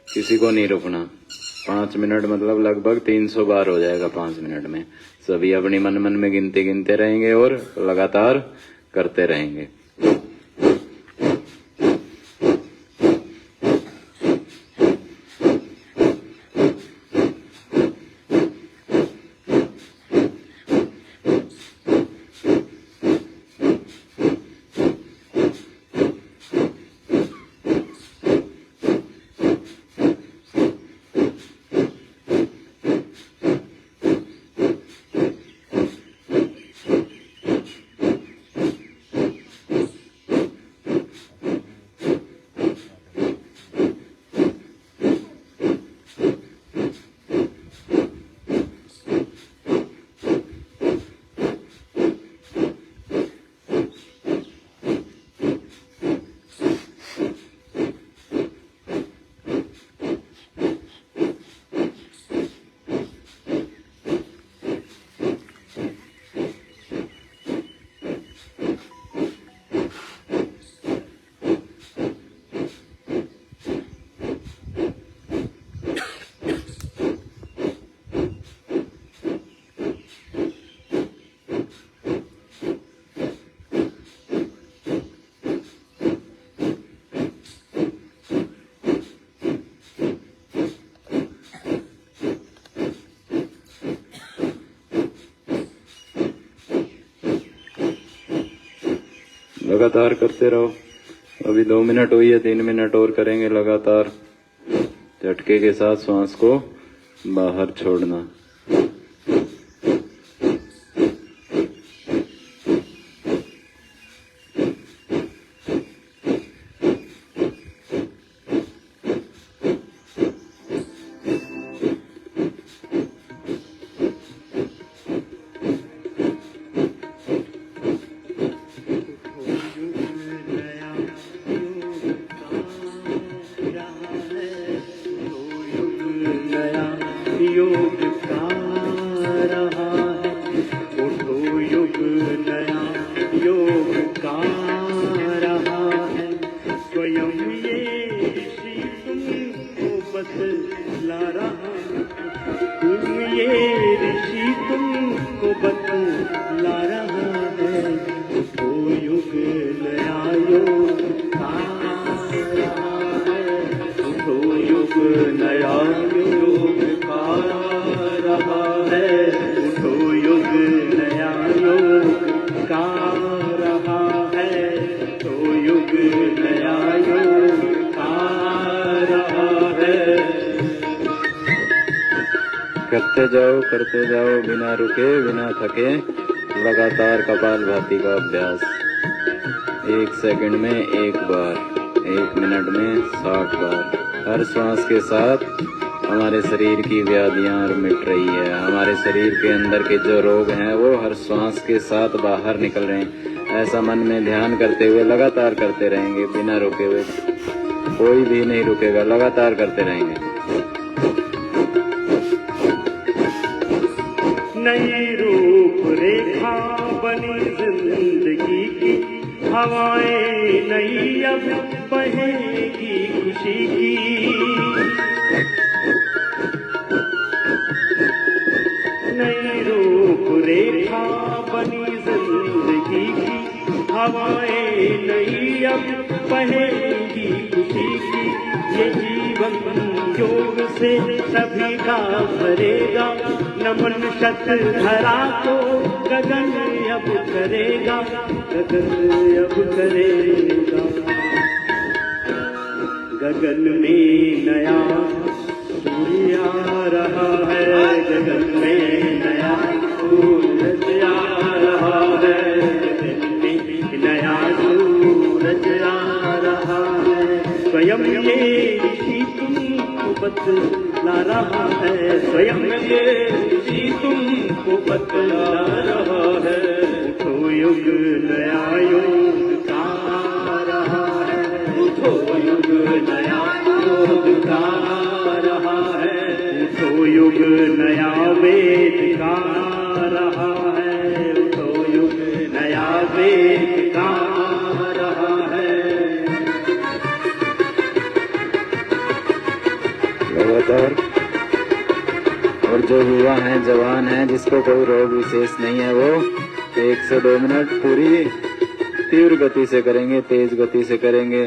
किसी को नहीं रुकना। 5 मिनट मतलब लगभग 300 बार हो जाएगा 5 मिनट में। सभी अपनी मन मन में गिनते रहेंगे और लगातार करते रहेंगे। लगातार करते रहो। अभी 2 मिनट हुई है, 3 मिनट और करेंगे लगातार। झटके के साथ श्वास को बाहर छोड़ना। योग का रहा है, उठो युग नया योग का रहा है। स्वयं ये ऋषि तुमको बतला रहा है, ये ऋषि तुमको बतला रहा है। उठो युग नया योग का रहा है, उठो युग नया योग रहा है। उठो युग नया योग का रहा है, तो युग नया योग का रहा है। करते जाओ बिना रुके बिना थके। लगातार कपालभाति का अभ्यास। 1 सेकंड में 1 बार, 1 मिनट में 60 बार। हर श्वास के साथ हमारे शरीर की व्याधियां मिट रही है। हमारे शरीर के अंदर के जो रोग हैं वो हर श्वास के साथ बाहर निकल रहे हैं। ऐसा मन में ध्यान करते हुए लगातार करते रहेंगे बिना रुके हुए। कोई भी नहीं रुकेगा, लगातार करते रहेंगे। नई रूप रेखा बनी जिंदगी की, हवाएं नई अब बहेगी खुशी की। नई रूप रेखा बनी जिंदगी की, हवाएं नई अब बहेगी खुशी की। ये जीवन योग से सभी का भरेगा, नमन शत धरा को गगन अब करेगा, गगन अब करेगा। गगन में नया सूर्य आ रहा है, गगन में नया सूरज आ रहा है, गगन में नया सूरज आ रहा है। स्वयं ये ऋषि तुमको बतला रहा है, स्वयं ये ऋषि तुमको बतला रहा है। उठो युग नया योग का आ रहा है, उठो युग नया योग का आ रहा है, उठो युग नया वेद का आ रहा है, उठो युग नया वेद का आ रहा है। लगातार। और जो युवा हैं, जवान हैं, जिसको कोई रोग विशेष नहीं है, वो 1 से 2 मिनट पूरी तीव्र गति से करेंगे, तेज गति से करेंगे।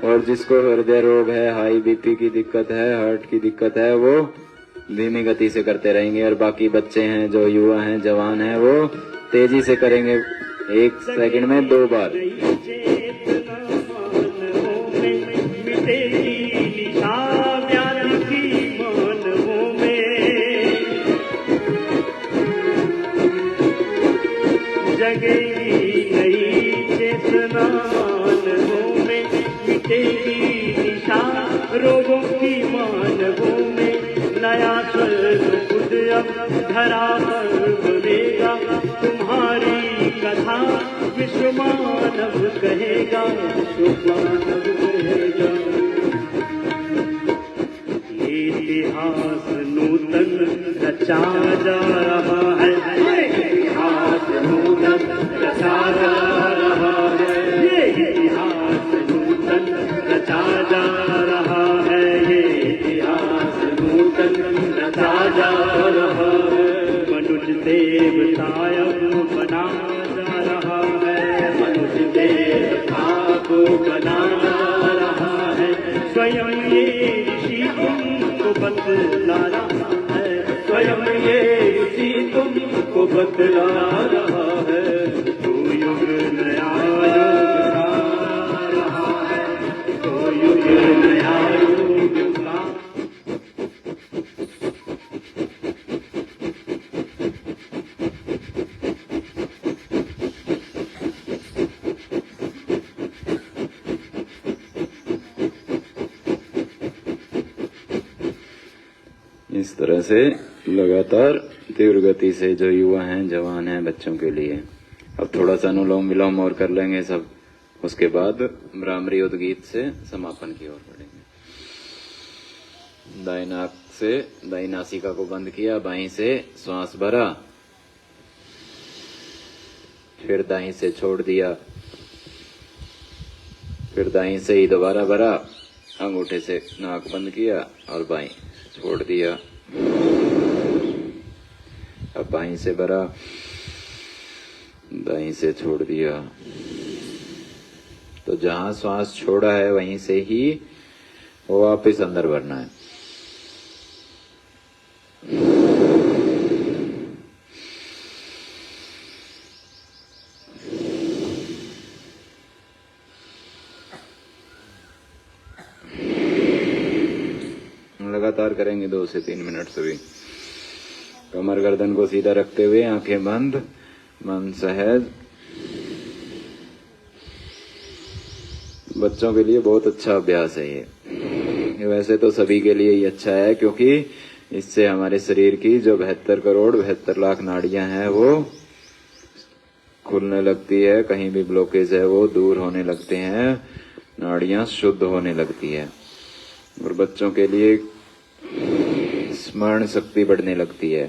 और जिसको हृदय रोग है, हाई बीपी की दिक्कत है, हार्ट की दिक्कत है, वो धीमी गति से करते रहेंगे। और बाकी बच्चे हैं, जो युवा हैं, जवान हैं, वो तेजी से करेंगे, 1 सेकंड में 2 बार। जगेगी नई चेतना मानवों में, मिटेगी निशा रोगों की मानवों में, नया स्वर्ग खुद अब धरा पर बनेगा, तुम्हारी कथा विश्व मानव कहेगा, विश्व मानव कहेगा। ये इतिहास नूतन रचा जा रहा है, इतिहास नूतन रचा जा रहा है, ये इतिहास नूतन रचा जा रहा है, ये इतिहास नूतन रचा जा रहा है। मनुष्य देवतायब बना जा रहा है, मनुष्य देवता को बना जा रहा है, स्वयं ये ऋषि तुमको बतला रहा है, स्वयं ये ऋषि तुमको बतला रहा है। तो युग नया योग का आ रहा है, तो युग नया योग का। इस तरह से लगातार तीव्र गति से जो युवा हैं, जवान हैं, बच्चों के लिए। अब थोड़ा सा अनुलोम विलोम और कर लेंगे सब, उसके बाद भ्रामरी उद्गीत से समापन की ओर बढ़ेंगे। दाई नाक से दाई नासिका को बंद किया, बाईं से श्वास भरा, फिर दाई से छोड़ दिया, फिर दाई से ही दोबारा भरा, अंगूठे से नाक बंद किया और बाईं छोड़ दिया। अब बाईं से भरा, दाईं से छोड़ दिया। तो जहां श्वास छोड़ा है वहीं से ही वो वापिस अंदर भरना है। लगातार करेंगे 2 से 3 मिनट सभी। कमर गर्दन को सीधा रखते हुए आंखें बंद, मन सहज। बच्चों के लिए बहुत अच्छा अभ्यास है ये। वैसे तो सभी के लिए ही अच्छा है, क्योंकि इससे हमारे शरीर की जो 72 लाख नाड़ियां हैं वो खुलने लगती है, कहीं भी ब्लॉकेज है वो दूर होने लगते हैं, नाड़ियां शुद्ध होने लगती है। और बच्चों के लिए स्मरण शक्ति बढ़ने लगती है।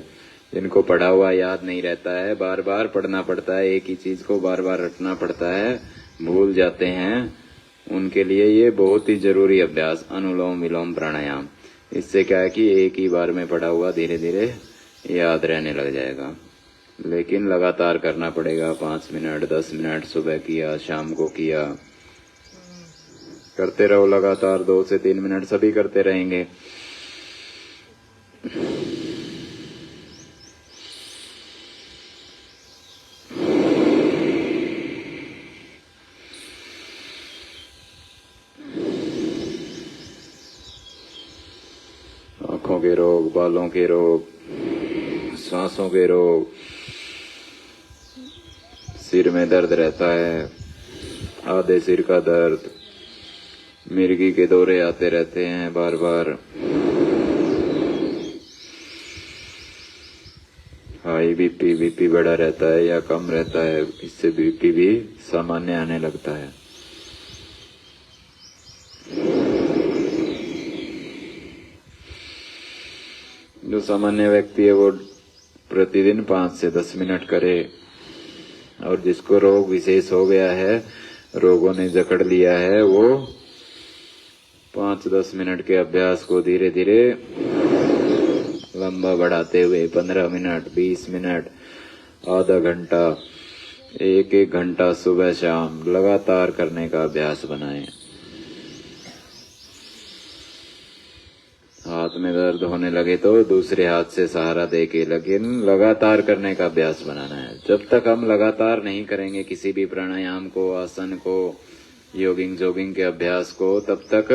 जिनको पढ़ा हुआ याद नहीं रहता है, बार बार पढ़ना पड़ता है, एक ही चीज को बार बार रटना पड़ता है, भूल जाते हैं, उनके लिए ये बहुत ही जरूरी अभ्यास अनुलोम विलोम प्राणायाम। इससे क्या है कि एक ही बार में पढ़ा हुआ धीरे धीरे याद रहने लग जाएगा। लेकिन लगातार करना पड़ेगा, 5 मिनट 10 मिनट, सुबह किया, शाम को किया, करते रहो लगातार। 2 से 3 मिनट सभी करते रहेंगे। आंखों के रोग, बालों के रोग, सांसों के रोग, सिर में दर्द रहता है, आधे सिर का दर्द, मिर्गी के दौरे आते रहते हैं बार बार, हाई बीपी बढ़ा रहता है या कम रहता है, इससे बीपी भी सामान्य आने लगता है। जो सामान्य व्यक्ति है वो प्रतिदिन 5 से 10 मिनट करे, और जिसको रोग विशेष हो गया है, रोगों ने जकड़ लिया है, वो 5-10 मिनट के अभ्यास को धीरे धीरे लंबा बढ़ाते हुए 15 मिनट, 20 मिनट, आधा घंटा, 1-1 घंटा सुबह शाम लगातार करने का अभ्यास बनाएं। हाथ में दर्द होने लगे तो दूसरे हाथ से सहारा देके, लेकिन लगातार करने का अभ्यास बनाना है। जब तक हम लगातार नहीं करेंगे किसी भी प्राणायाम को, आसन को, जोगिंग के अभ्यास को, तब तक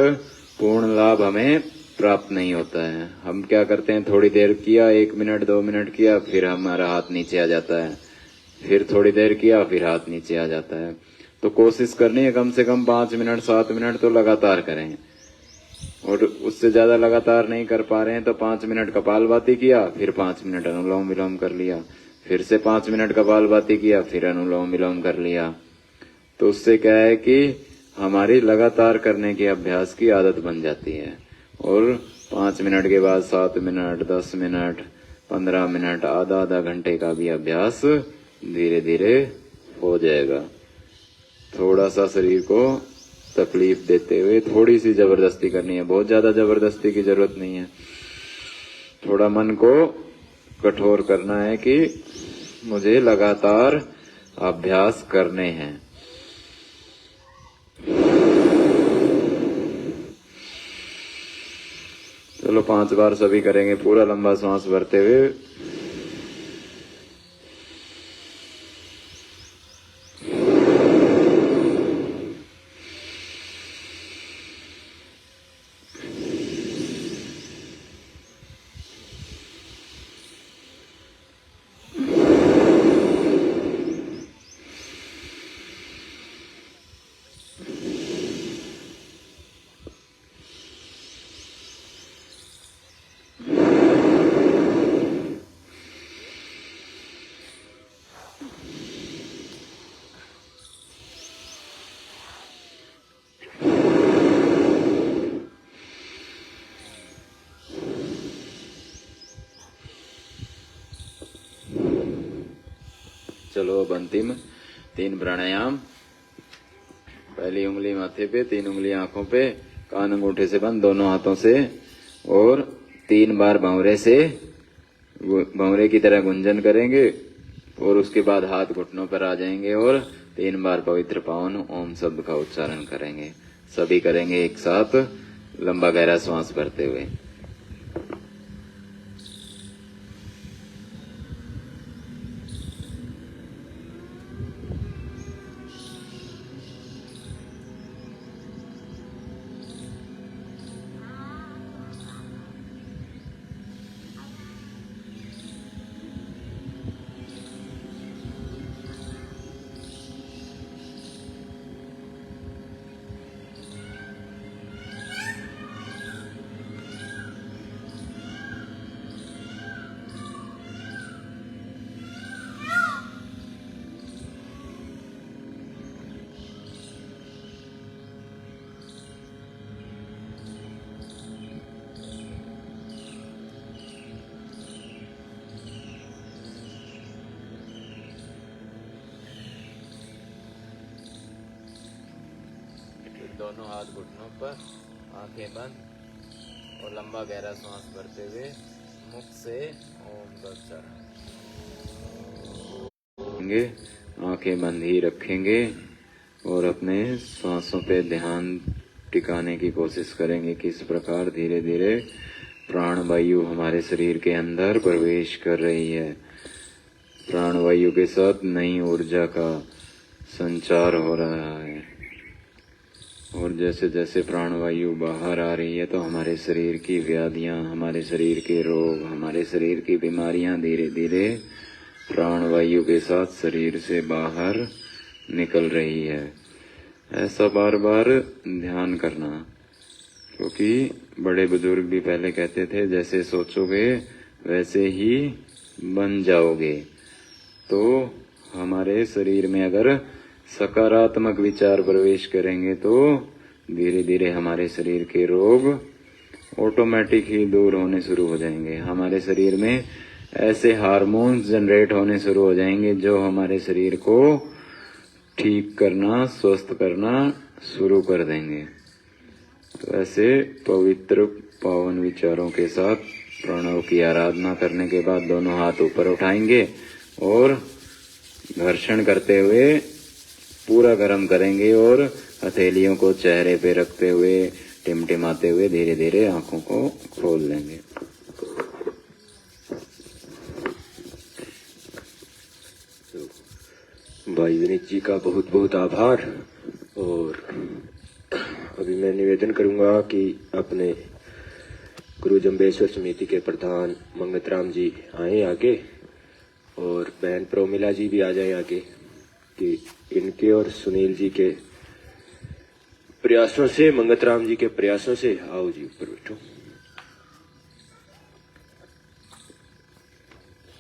पूर्ण लाभ हमें प्राप्त नहीं होता है। हम क्या करते हैं, थोड़ी देर किया, 1 मिनट 2 मिनट किया, फिर हमारा हाथ नीचे आ जाता है, फिर थोड़ी देर किया, फिर हाथ नीचे आ जाता है। तो कोशिश करनी है कम से कम 5 मिनट 7 मिनट तो लगातार करें, और उससे ज्यादा लगातार नहीं कर पा रहे हैं तो 5 मिनट कपालभाति किया, फिर 5 मिनट अनुलोम विलोम कर लिया, फिर से 5 मिनट कपालभाति किया, फिर अनुलोम विलोम कर लिया। तो उससे क्या है कि हमारी लगातार करने के अभ्यास की आदत बन जाती है, और 5 मिनट के बाद 7 मिनट, 10 मिनट, 15 मिनट, आधा घंटे का भी अभ्यास धीरे धीरे हो जाएगा। थोड़ा सा शरीर को तकलीफ देते हुए थोड़ी सी जबरदस्ती करनी है, बहुत ज्यादा जबरदस्ती की जरूरत नहीं है। थोड़ा मन को कठोर करना है कि मुझे लगातार अभ्यास करने हैं। चलो 5 बार सभी करेंगे, पूरा लंबा सांस भरते हुए। चलो अब अंतिम 3 प्राणायाम। पहली उंगली माथे पे, 3 उंगली आंखों पे, कान अंगूठे से बंद दोनों हाथों से, और 3 बार भंवरे की तरह गुंजन करेंगे, और उसके बाद हाथ घुटनों पर आ जाएंगे और 3 बार पवित्र पावन ओम शब्द का उच्चारण करेंगे। सभी करेंगे एक साथ, लंबा गहरा श्वास भरते हुए। दोनों हाथ घुटनों पर, आंखें बंद, और लंबा गहरा सांस भरते हुए मुख से ओम का उच्चारण। आंखें बंद ही रखेंगे और अपने सांसों पे ध्यान टिकाने की कोशिश करेंगे। किस प्रकार धीरे धीरे प्राण वायु हमारे शरीर के अंदर प्रवेश कर रही है। प्राण वायु के साथ नई ऊर्जा का संचार हो रहा है, और जैसे जैसे प्राणवायु बाहर आ रही है तो हमारे शरीर की व्याधियां, हमारे शरीर के रोग, हमारे शरीर की बीमारियां धीरे धीरे प्राणवायु के साथ शरीर से बाहर निकल रही है। ऐसा बार बार ध्यान करना, क्योंकि बड़े बुजुर्ग भी पहले कहते थे, जैसे सोचोगे वैसे ही बन जाओगे। तो हमारे शरीर में अगर सकारात्मक विचार प्रवेश करेंगे तो धीरे धीरे हमारे शरीर के रोग ऑटोमेटिक ही दूर होने शुरू हो जाएंगे। हमारे शरीर में ऐसे हार्मोन्स जनरेट होने शुरू हो जाएंगे जो हमारे शरीर को ठीक करना, स्वस्थ करना शुरू कर देंगे। तो ऐसे पवित्र पावन विचारों के साथ प्रणव की आराधना करने के बाद दोनों हाथ ऊपर उठाएंगे और घर्षण करते हुए पूरा गर्म करेंगे और हथेलियों को चेहरे पे रखते हुए टिमटिमाते हुए धीरे धीरे आंखों को खोल लेंगे। भाई विनीत जी का बहुत बहुत आभार। और अभी मैं निवेदन करूंगा कि अपने गुरु जम्बेश्वर समिति के प्रधान मंगतराम जी आए आगे और बहन प्रोमिला जी भी आ जाए आगे, कि इनके और सुनील जी के प्रयासों से, मंगतराम जी के प्रयासों से, आओ जी ऊपर बैठो।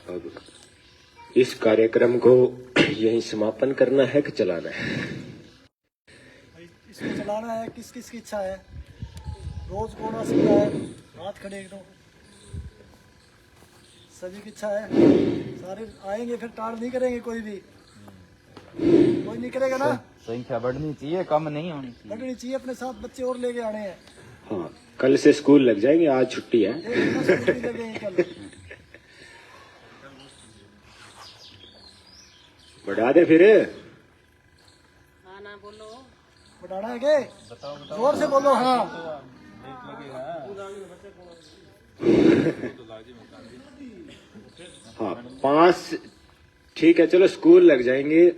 अब इस कार्यक्रम को यहीं समापन करना है कि चलाना है? भाई इसको चलाना है। किस किस की इच्छा है? रोज कौन आ सकता है? हाथ खड़े एकदम। सभी की इच्छा है। सारे आएंगे, फिर टाल नहीं करेंगे कोई भी। कोई नहीं करेगा ना? संख्या बढ़नी चाहिए, कम नहीं होनी चाहिए। बढ़नी चाहिए। अपने साथ बच्चे और लेके आने हैं। हाँ, कल से स्कूल लग जाएंगे, आज छुट्टी है। लगेंगे कल। बढ़ा दे फिर। बढ़ाना है के? जोर से बोलो। हाँ, हाँ 5 ठीक है, चलो स्कूल लग जाएंगे,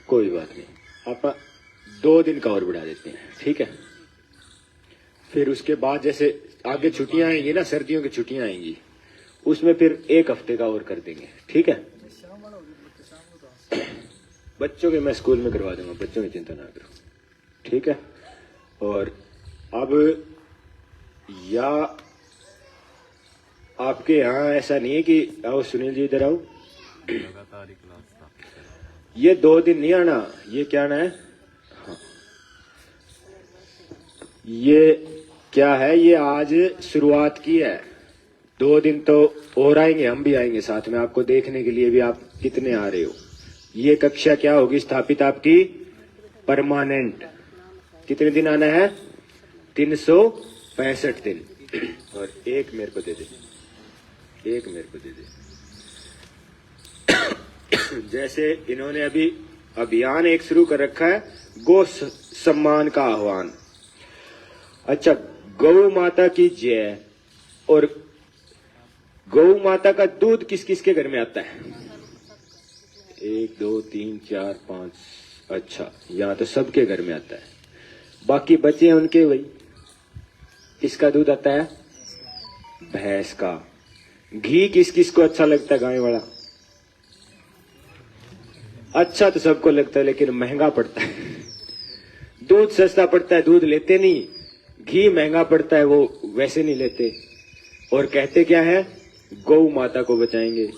कोई बात नहीं। आप 2 दिन का और बढ़ा देते हैं, ठीक है? फिर उसके बाद जैसे आगे छुट्टियां आएंगी ना, सर्दियों की छुट्टियां आएंगी, उसमें फिर 1 हफ्ते का और कर देंगे, ठीक है? बच्चों के मैं स्कूल में करवा दूंगा, बच्चों की चिंता ना करो, ठीक है? और अब या आपके यहाँ ऐसा नहीं है कि आओ सुनील जी इधर आओ, ये 2 दिन नहीं आना, ये क्या आना है? हाँ, ये क्या है? ये आज शुरुआत की है, 2 दिन तो और आएंगे, हम भी आएंगे साथ में आपको देखने के लिए भी, आप कितने आ रहे हो। ये कक्षा क्या होगी स्थापित आपकी? परमानेंट। कितने दिन आना है? 365 दिन। और 1 मेरे को दे दे, 1 मेरे को दे दे। जैसे इन्होंने अभी अभियान एक शुरू कर रखा है, गौ सम्मान का आह्वान। अच्छा, गौ माता की जय। और गौ माता का दूध किस किस के घर में आता है? 1 2 3 4 5। अच्छा, यहाँ तो सबके घर में आता है। बाकी बच्चे हैं उनके, वही किसका दूध आता है? भैंस का। घी किस किस को अच्छा लगता है? गाय वाला। अच्छा तो सबको लगता है, लेकिन महंगा पड़ता है। दूध सस्ता पड़ता है, दूध लेते नहीं। घी महंगा पड़ता है, वो वैसे नहीं लेते। और कहते क्या है? गौ माता को बचाएंगे।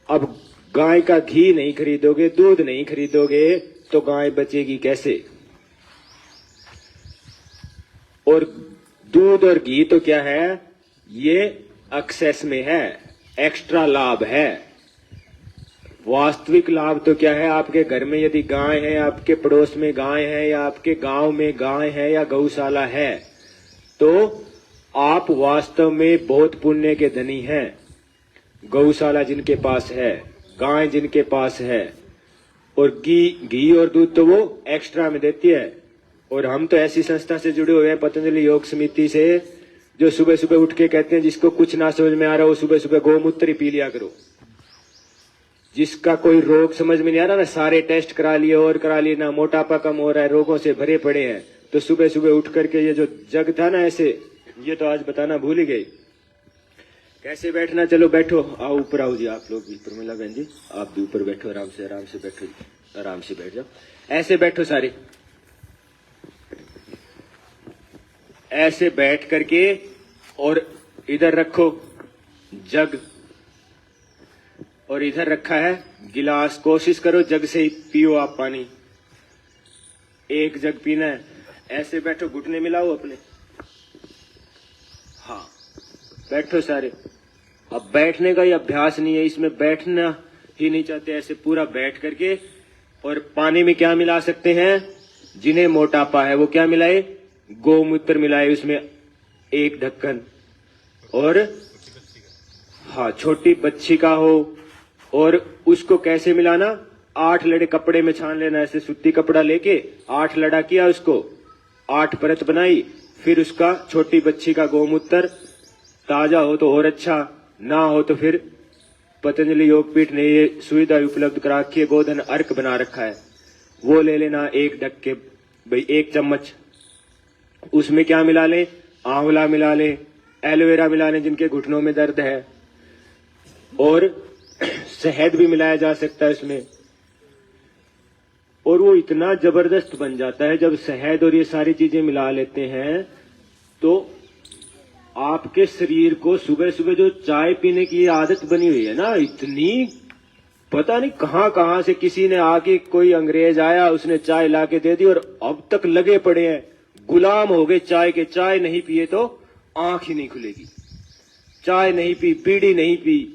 अब गाय का घी नहीं खरीदोगे, दूध नहीं खरीदोगे, तो गाय बचेगी कैसे? और दूध और घी तो क्या है? ये एक्सेस में है, एक्स्ट्रा लाभ है। वास्तविक लाभ तो क्या है? आपके घर में यदि गाय है, आपके पड़ोस में गाय है, या आपके गांव में गाय है, या गौशाला है, तो आप वास्तव में बहुत पुण्य के धनी हैं। गौशाला जिनके पास है, गाय जिनके पास है, और घी और दूध तो वो एक्स्ट्रा में देती है। और हम तो ऐसी संस्था से जुड़े हुए हैं, पतंजलि योग समिति से, जो सुबह सुबह उठ के कहते हैं जिसको कुछ ना समझ में आ रहा हो सुबह सुबह गौमूत्र ही पी लिया करो। जिसका कोई रोग समझ में नहीं आ रहा ना, सारे टेस्ट करा लिए और करा लिए ना, मोटापा कम हो रहा है, रोगों से भरे पड़े हैं, तो सुबह सुबह उठ करके ये जो जग था ना ऐसे, ये तो आज बताना भूल ही गई कैसे बैठना। चलो बैठो, आओ ऊपर आओ जी, आप लोग भी, प्रमिला बहन जी आप भी ऊपर बैठो, आराम से बैठो, आराम से बैठ जाओ, ऐसे बैठो सारे, ऐसे बैठ करके, और इधर रखो जग और इधर रखा है गिलास। कोशिश करो जग से ही पियो आप पानी। एक जग पीना है। ऐसे बैठो, घुटने मिलाओ अपने। हाँ, बैठो सारे। अब बैठने का ही अभ्यास नहीं है, इसमें बैठना ही नहीं चाहते। ऐसे पूरा बैठ करके, और पानी में क्या मिला सकते हैं? जिन्हें मोटापा है वो क्या मिलाए? गोमूत्र मिलाए उसमें, एक ढक्कन। और हाँ, छोटी बच्ची का हो। और उसको कैसे मिलाना? 8 लड़े कपड़े में छान लेना। ऐसे सूती कपड़ा लेके 8 लड़ा किया, उसको 8 परत बनाई। फिर उसका छोटी बच्ची का गोमूत्र, ताजा हो तो और अच्छा, ना हो तो फिर पतंजलि योगपीठ ने ये सुविधा उपलब्ध करा रखी है, गोधन अर्क बना रखा है, वो ले लेना। 1 ढक्के भाई 1 चम्मच। उसमें क्या मिला ले? आंवला मिला ले, एलोवेरा मिला ले जिनके घुटनों में दर्द है, और शहद भी मिलाया जा सकता है इसमें। और वो इतना जबरदस्त बन जाता है जब शहद और ये सारी चीजें मिला लेते हैं, तो आपके शरीर को सुबह सुबह जो चाय पीने की आदत बनी हुई है ना, इतनी पता नहीं कहां कहां से किसी ने आके, कोई अंग्रेज आया उसने चाय लाके दे दी, और अब तक लगे पड़े हैं, गुलाम हो गए चाय के। चाय नहीं पिए तो आंख ही नहीं खुलेगी। चाय नहीं पी, बीड़ी नहीं पी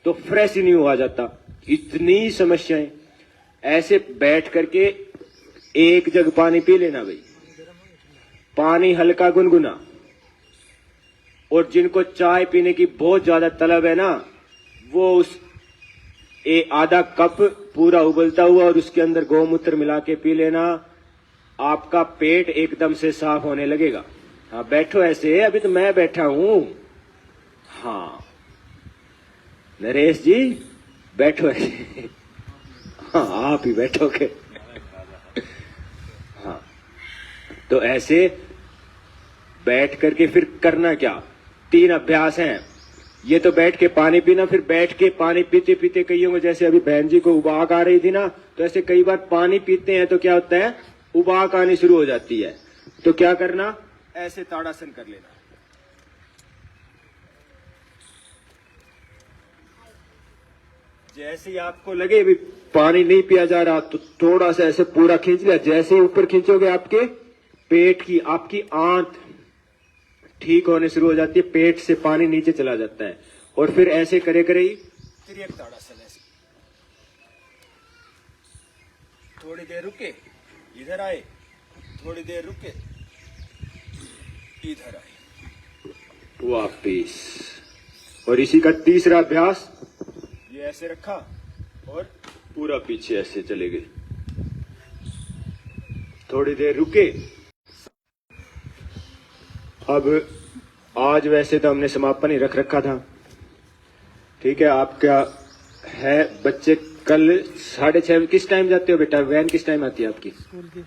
तो फ्रेश ही नहीं हुआ जाता। इतनी समस्याएं। ऐसे बैठ करके 1 जग पानी पी लेना भाई, पानी हल्का गुनगुना। और जिनको चाय पीने की बहुत ज्यादा तलब है ना, वो उस आधा कप पूरा उबलता हुआ और उसके अंदर गोमूत्र मिला के पी लेना। आपका पेट एकदम से साफ होने लगेगा। हाँ, बैठो ऐसे, अभी तो मैं बैठा हूं। हाँ नरेश जी, बैठो ऐसे। हाँ, आप ही बैठोगे। हाँ, तो ऐसे बैठ करके फिर करना क्या? 3 अभ्यास हैं। ये तो बैठ के पानी पीना, फिर बैठ के पानी पीते पीते कई होंगे, जैसे अभी बहन जी को उबाक आ रही थी ना, तो ऐसे कई बार पानी पीते हैं तो क्या होता है? उबाक आनी शुरू हो जाती है। तो क्या करना? ऐसे ताड़ासन कर लेना। जैसे ही आपको लगे भी पानी नहीं पिया जा रहा, तो थोड़ा सा ऐसे पूरा खींच लिया। जैसे ही ऊपर खींचोगे, आपके पेट की, आपकी आंत ठीक होने शुरू हो जाती है, पेट से पानी नीचे चला जाता है। और फिर ऐसे करे करे ही तिर्यक ताड़ासन। ऐसे थोड़ी देर रुके, इधर आए, थोड़ी देर रुके, इधर आए, वापिस। और इसी का तीसरा अभ्यास, ये ऐसे रखा और पूरा पीछे ऐसे चले गए। थोड़ी देर रुके। अब आज वैसे तो हमने समापन ही रख रखा था, ठीक है। आपका है बच्चे कल 6:30 किस टाइम जाते हो बेटा? वैन किस टाइम आती है आपकी? स्कूल की